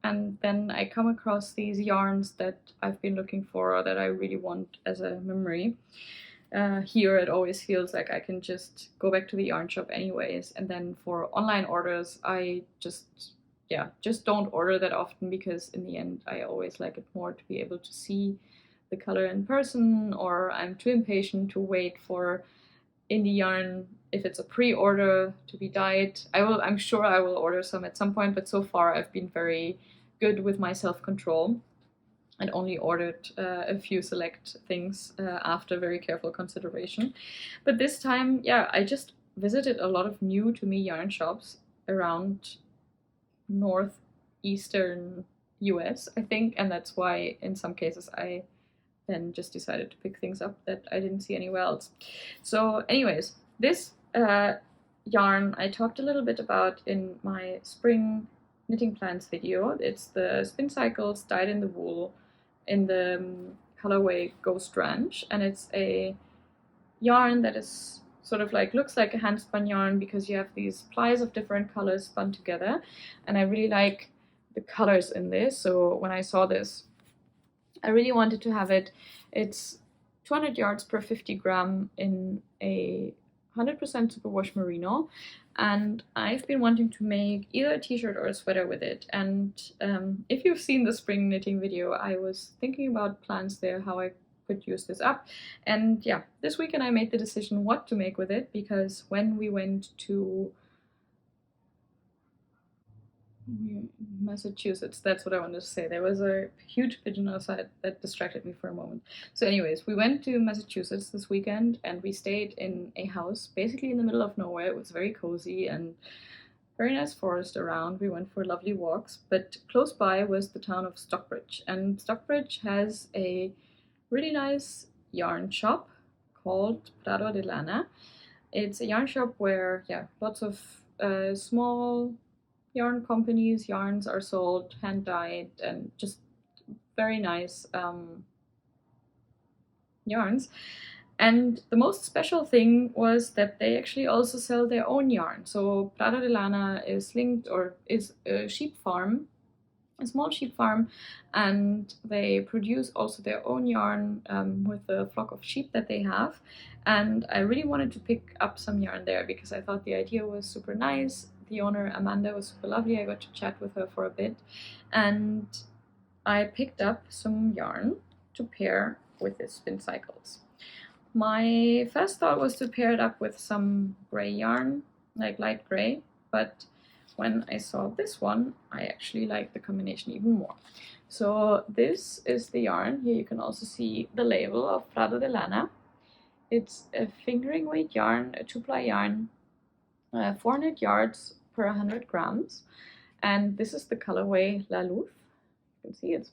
and then I come across these yarns that I've been looking for or that I really want as a memory. Here it always feels like I can just go back to the yarn shop anyways, and then for online orders I just don't order that often, because in the end I always like it more to be able to see the color in person, or I'm too impatient to wait for indie yarn if it's a pre-order to be dyed. I'm sure I will order some at some point, but so far I've been very good with my self-control and only ordered a few select things after very careful consideration. But this time, yeah, I just visited a lot of new to me yarn shops around northeastern US, I think, and that's why in some cases I then just decided to pick things up that I didn't see anywhere else. So anyways, this yarn I talked a little bit about in my spring knitting plans video. It's the Spin Cycles Dyed in the Wool in the colorway Ghost Ranch, and it's a yarn that is sort of like, looks like a hand spun yarn because you have these plies of different colors spun together, and I really like the colors in this. So when I saw this, I really wanted to have it. It's 200 yards per 50 gram in a 100% superwash merino, and I've been wanting to make either a t-shirt or a sweater with it. And if you've seen the spring knitting video, I was thinking about plans there, how I could use this up. And yeah, this weekend I made the decision what to make with it, because when we went to Massachusetts, that's what I wanted to say. There was a huge pigeon outside that distracted me for a moment. So anyways, we went to Massachusetts this weekend and we stayed in a house basically in the middle of nowhere. It was very cozy and very nice forest around. We went for lovely walks, but close by was the town of Stockbridge, and Stockbridge has a really nice yarn shop called Prado de Lana. It's a yarn shop where, yeah, lots of small yarn companies, yarns are sold, hand dyed, and just very nice yarns. And the most special thing was that they actually also sell their own yarn. So Prado de Lana is linked, or is a sheep farm, a small sheep farm, and they produce also their own yarn with the flock of sheep that they have. And I really wanted to pick up some yarn there because I thought the idea was super nice. The owner, Amanda, was super lovely. I got to chat with her for a bit, and I picked up some yarn to pair with the spin cycles. My first thought was to pair it up with some gray yarn, like light gray, but when I saw this one, I actually liked the combination even more. So this is the yarn. Here you can also see the label of Prado de Lana. It's a fingering weight yarn, a 2-ply yarn, 400 yards per 100 grams. And this is the colorway La Luz. You can see it's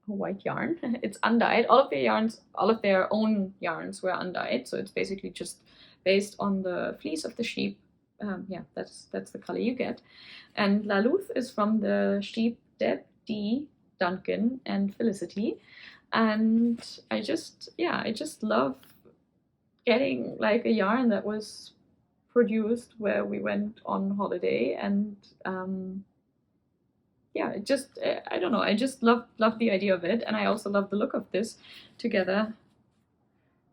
a white yarn. It's undyed. All of their own yarns were undyed. So it's basically just based on the fleece of the sheep. Yeah, that's the color you get. And La Luz is from the sheep Deb, Dee, Duncan, and Felicity. And I just love getting like a yarn that was produced where we went on holiday, and yeah, it just, I don't know, I just love the idea of it, and I also love the look of this together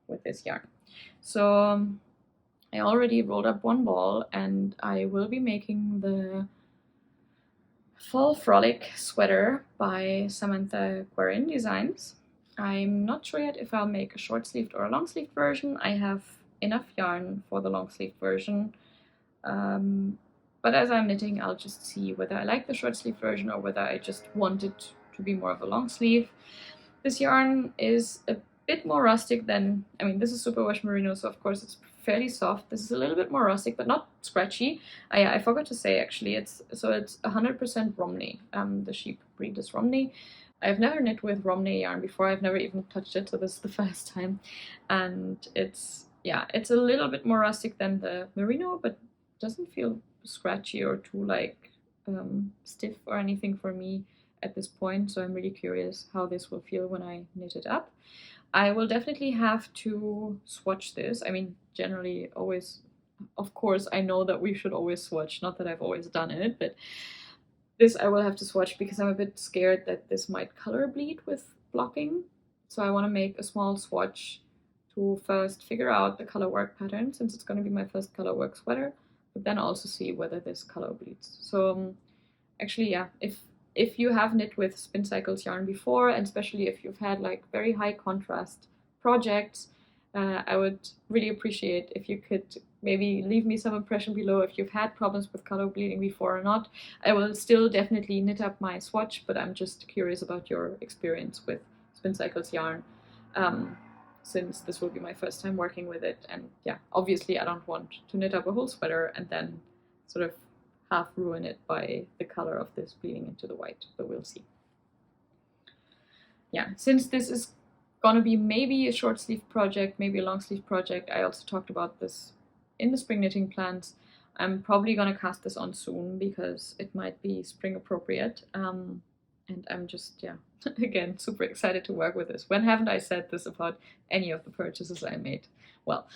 with this yarn. So I already rolled up one ball, and I will be making the Fall Frolic sweater by Samantha Guerin Designs. I'm not sure yet if I'll make a short-sleeved or a long-sleeved version. I have enough yarn for the long-sleeved version. But as I'm knitting, I'll just see whether I like the short-sleeve version or whether I just want it to be more of a long sleeve. This yarn is a bit more rustic than, I mean, this is superwash merino, so of course it's fairly soft. This is a little bit more rustic, but not scratchy. I forgot to say, actually, it's 100% Romney. The sheep breed is Romney. I've never knit with Romney yarn before. I've never even touched it, so this is the first time. And it's a little bit more rustic than the merino, but doesn't feel scratchy or too like stiff or anything for me at this point. So I'm really curious how this will feel when I knit it up. I will definitely have to swatch this. I mean, generally always, of course, I know that we should always swatch, not that I've always done it, but this I will have to swatch because I'm a bit scared that this might color bleed with blocking. So I want to make a small swatch to first figure out the color work pattern, since it's going to be my first color work sweater, but then also see whether this color bleeds. So actually, yeah, if you have knit with Spin Cycles yarn before, and especially if you've had like very high contrast projects, I would really appreciate if you could maybe leave me some impression below if you've had problems with color bleeding before or not. I will still definitely knit up my swatch, but I'm just curious about your experience with Spin Cycles yarn, since this will be my first time working with it. And yeah, obviously I don't want to knit up a whole sweater and then sort of half ruin it by the color of this bleeding into the white, but we'll see. Yeah, since this is gonna be maybe a short sleeve project, maybe a long sleeve project, I also talked about this in the spring knitting plans. I'm probably gonna cast this on soon because it might be spring appropriate. And I'm just, yeah, again, super excited to work with this. When haven't I said this about any of the purchases I made? Well,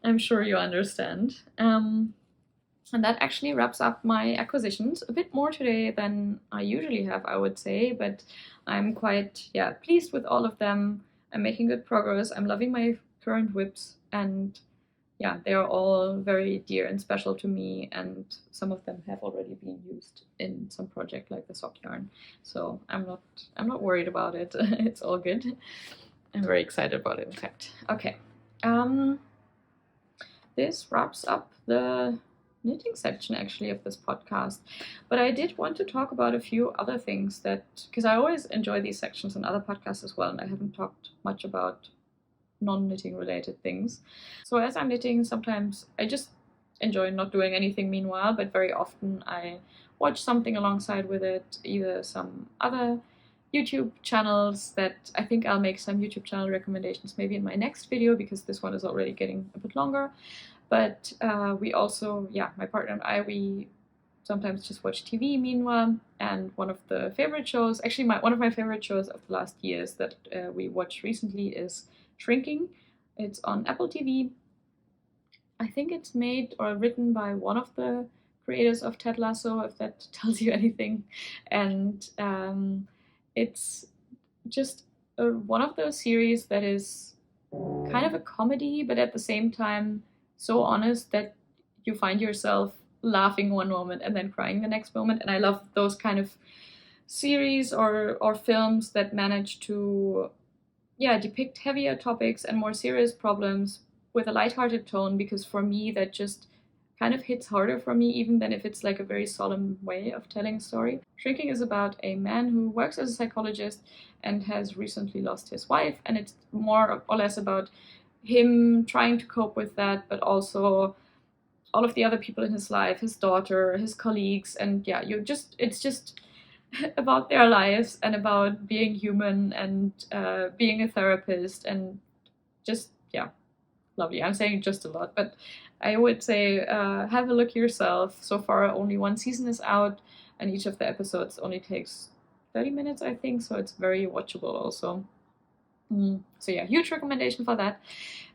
I'm sure you understand. And that actually wraps up my acquisitions. A bit more today than I usually have, I would say, but I'm quite, yeah, pleased with all of them. I'm making good progress. I'm loving my current whips, and yeah, they are all very dear and special to me, and some of them have already been used in some project like the sock yarn. So I'm not worried about it. It's all good. I'm very excited about it, in fact. Okay. This wraps up the knitting section actually of this podcast, but I did want to talk about a few other things that, because I always enjoy these sections in other podcasts as well, and I haven't talked much about non-knitting related things. So as I'm knitting, sometimes I just enjoy not doing anything meanwhile, but very often I watch something alongside with it, either some other YouTube channels that I think I'll make some YouTube channel recommendations maybe in my next video, because this one is already getting a bit longer. But we also, my partner and I, we sometimes just watch TV meanwhile. And one of the favorite shows, actually one of my favorite shows of the last years that we watched recently is Shrinking. It's on Apple TV. I think it's made or written by one of the creators of Ted Lasso, if that tells you anything. And it's just one of those series that is kind of a comedy, but at the same time so honest that you find yourself laughing one moment and then crying the next moment. And I love those kind of series or films that manage to depict heavier topics and more serious problems with a lighthearted tone, because for me that just kind of hits harder for me even than if it's like a very solemn way of telling a story. Shrinking is about a man who works as a psychologist and has recently lost his wife, and it's more or less about him trying to cope with that, but also all of the other people in his life, his daughter, his colleagues, and it's just about their lives and about being human and being a therapist, and just lovely. I'm saying just a lot, but I would say have a look yourself. So far only one season is out, and each of the episodes only takes 30 minutes, I think, so it's very watchable also. So huge recommendation for that.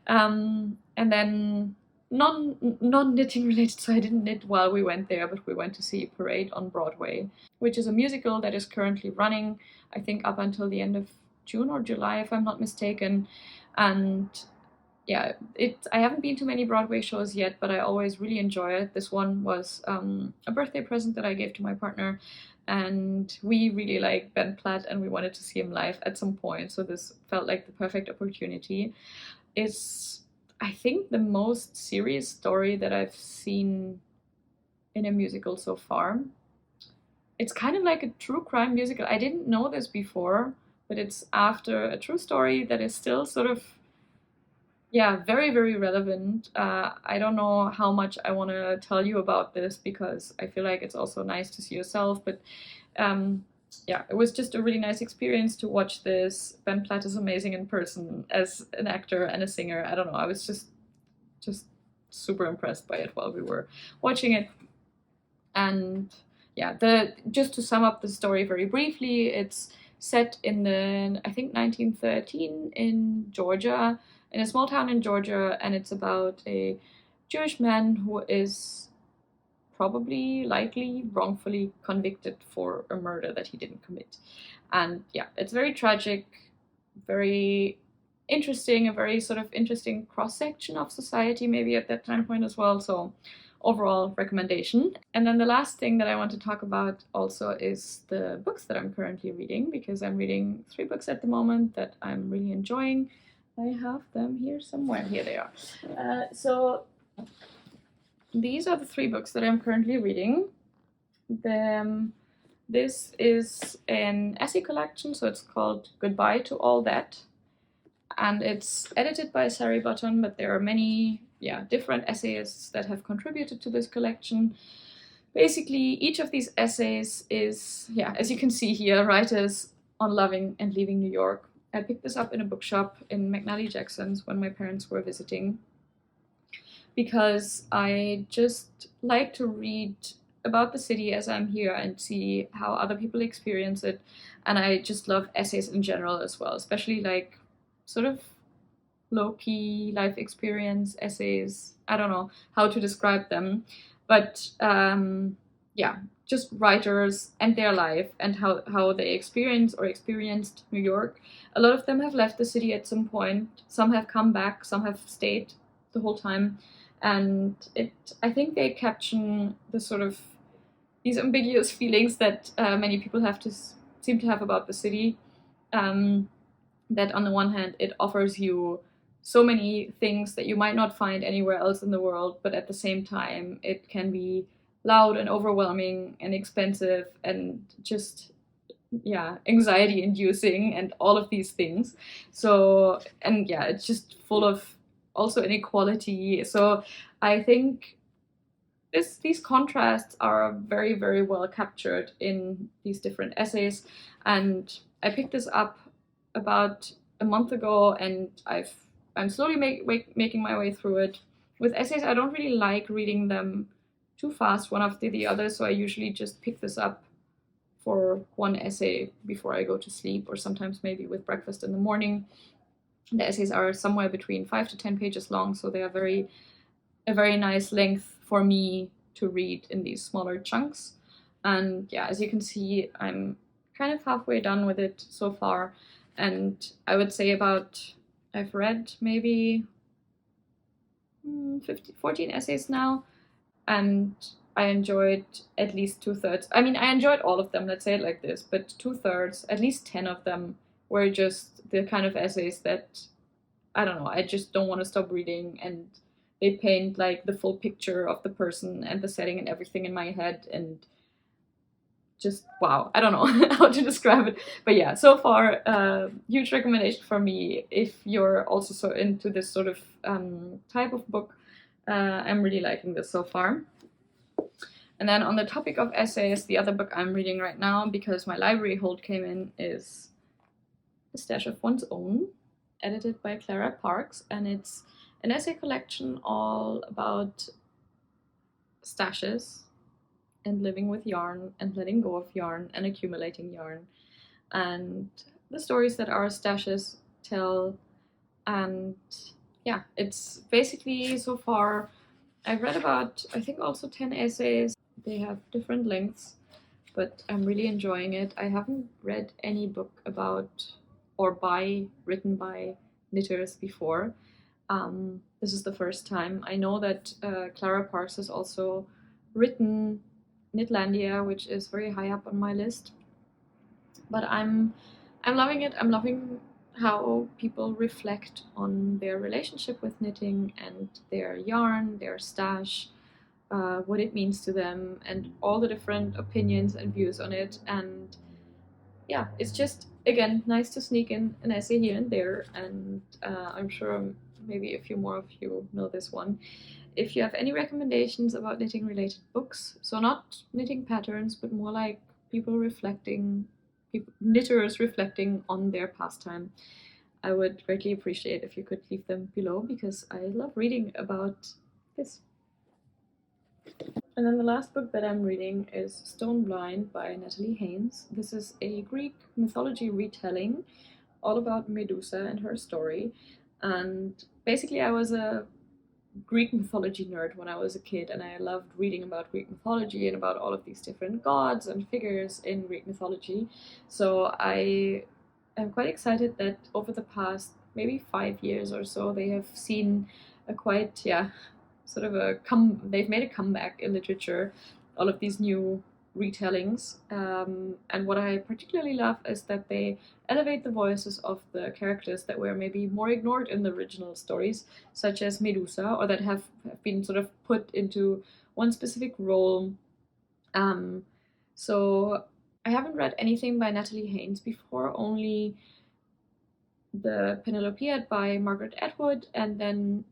And then non-knitting related, so I didn't knit while we went there, but we went to see Parade on Broadway, which is a musical that is currently running, I think up until the end of June or July, if I'm not mistaken. And I haven't been to many Broadway shows yet, but I always really enjoy it. This one was a birthday present that I gave to my partner, and we really like Ben Platt and we wanted to see him live at some point, so this felt like the perfect opportunity. It's, I think, the most serious story that I've seen in a musical so far. It's kind of like a true crime musical. I didn't know this before, but it's after a true story that is still sort of very, very relevant. I don't know how much I want to tell you about this, because I feel like it's also nice to see yourself, but it was just a really nice experience to watch this. Ben Platt is amazing in person as an actor and a singer. I don't know, I was just super impressed by it while we were watching it. And just to sum up the story very briefly, it's set in the, I think, 1913 in Georgia, in a small town in Georgia, and it's about a Jewish man who is likely wrongfully convicted for a murder that he didn't commit. And it's very tragic, very interesting, a very sort of interesting cross-section of society maybe at that time point as well. So overall recommendation. And then the last thing that I want to talk about also is the books that I'm currently reading, because I'm reading 3 books at the moment that I'm really enjoying. I have them here somewhere. Here they are. So these are the 3 books that I'm currently reading. This is an essay collection, so it's called Goodbye to All That. And it's edited by Sari Button, but there are many different essayists that have contributed to this collection. Basically, each of these essays is, as you can see here, writers on loving and leaving New York. I picked this up in a bookshop in McNally Jackson's when my parents were visiting, because I just like to read about the city as I'm here and see how other people experience it. And I just love essays in general as well, especially like sort of low-key life experience essays. I don't know how to describe them, but just writers and their life and how they experienced New York. A lot of them have left the city at some point. Some have come back, some have stayed the whole time. And I think they caption the sort of these ambiguous feelings that many people seem to have about the city. that on the one hand it offers you so many things that you might not find anywhere else in the world, but at the same time it can be loud and overwhelming and expensive and just, yeah, anxiety inducing and all of these things. So, and yeah, it's just full of also inequality. So I think these contrasts are very, very well captured in these different essays. And I picked this up about a month ago, and I'm slowly making my way through it. With essays, I don't really like reading them too fast one after the other, so I usually just pick this up for one essay before I go to sleep, or sometimes maybe with breakfast in the morning. The essays are somewhere between 5 to 10 pages long, so they are a very nice length for me to read in these smaller chunks. And yeah, as you can see, I'm kind of halfway done with it so far. And I would say I've read maybe 14 essays now, and I enjoyed at least 2/3. I mean, I enjoyed all of them, let's say it like this, but 2/3, at least 10 of them, were just the kind of essays that, I don't know, I just don't want to stop reading, and they paint like the full picture of the person and the setting and everything in my head, and just wow, I don't know how to describe it. But yeah, so far, huge recommendation for me if you're also so into this sort of type of book. I'm really liking this so far. And then on the topic of essays, the other book I'm reading right now, because my library hold came in, is A Stash of One's Own, edited by Clara Parks, and it's an essay collection all about stashes and living with yarn and letting go of yarn and accumulating yarn and the stories that our stashes tell. And yeah, it's basically, so far I've read about, I think, also 10 essays. They have different lengths, but I'm really enjoying it. I haven't read any book about or written by knitters before. This is the first time. I know that Clara Parks has also written Knitlandia, which is very high up on my list. But I'm loving it. I'm loving how people reflect on their relationship with knitting and their yarn, their stash, what it means to them, and all the different opinions and views on it. And yeah, it's just, again, nice to sneak in an essay here and there. And I'm sure maybe a few more of you know this one. If you have any recommendations about knitting related books, so not knitting patterns, but more like knitters reflecting on their pastime, I would greatly appreciate if you could leave them below, because I love reading about this. And then the last book that I'm reading is Stone Blind by Natalie Haynes. This is a Greek mythology retelling all about Medusa and her story. And basically, I was a Greek mythology nerd when I was a kid, and I loved reading about Greek mythology and about all of these different gods and figures in Greek mythology. So I am quite excited that over the past maybe 5 years or so, they have seen a quite, yeah, sort of they've made a comeback in literature, all of these new retellings. And what I particularly love is that they elevate the voices of the characters that were maybe more ignored in the original stories, such as Medusa, or that have been sort of put into one specific role. So I haven't read anything by Natalie Haynes before, only the Penelopiad by Margaret Atwood, and then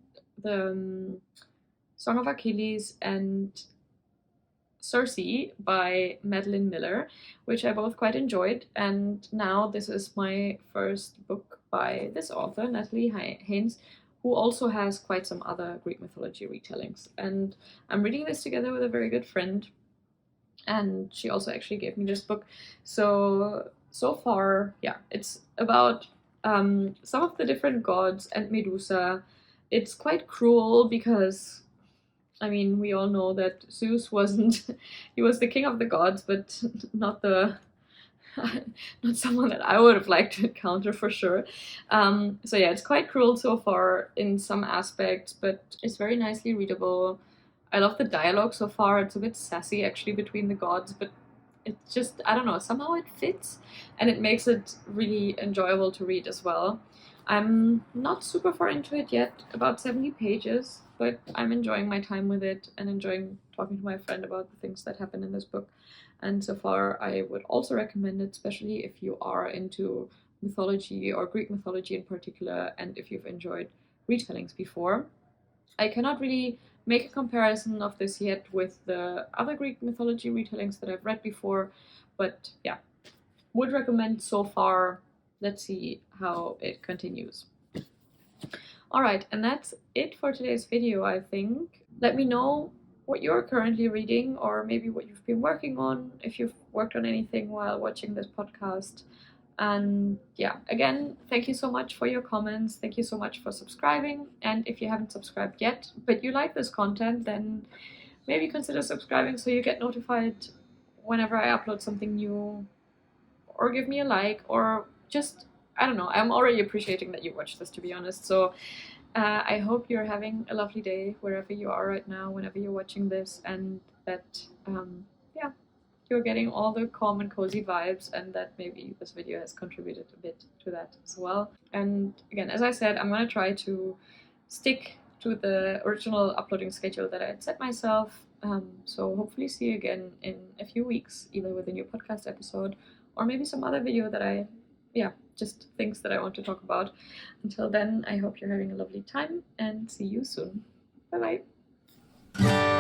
the Song of Achilles and Circe by Madeline Miller, which I both quite enjoyed. And now this is my first book by this author, Natalie Haynes, who also has quite some other Greek mythology retellings. And I'm reading this together with a very good friend, and she also actually gave me this book. So far, yeah, it's about some of the different gods and Medusa. It's quite cruel because, I mean, we all know that Zeus wasn't, he was the king of the gods, but not not someone that I would have liked to encounter for sure. So yeah, it's quite cruel so far in some aspects, but it's very nicely readable. I love the dialogue so far. It's a bit sassy actually between the gods, but it's just, I don't know, somehow it fits and it makes it really enjoyable to read as well. I'm not super far into it yet, about 70 pages, but I'm enjoying my time with it and enjoying talking to my friend about the things that happen in this book. And so far, I would also recommend it, especially if you are into mythology or Greek mythology in particular, and if you've enjoyed retellings before. I cannot really make a comparison of this yet with the other Greek mythology retellings that I've read before, but yeah, would recommend so far. Let's see how it continues. Alright, and that's it for today's video, I think. Let me know what you're currently reading, or maybe what you've been working on, if you've worked on anything while watching this podcast. And yeah, again, thank you so much for your comments. Thank you so much for subscribing. And if you haven't subscribed yet, but you like this content, then maybe consider subscribing so you get notified whenever I upload something new, or give me a like, or just, I don't know, I'm already appreciating that you watched this, to be honest. So I hope you're having a lovely day wherever you are right now, whenever you're watching this, and that, yeah, you're getting all the calm and cozy vibes, and that maybe this video has contributed a bit to that as well. And again, as I said, I'm going to try to stick to the original uploading schedule that I had set myself. So hopefully see you again in a few weeks, either with a new podcast episode or maybe some other video that just things that I want to talk about. Until then, I hope you're having a lovely time and see you soon. Bye bye.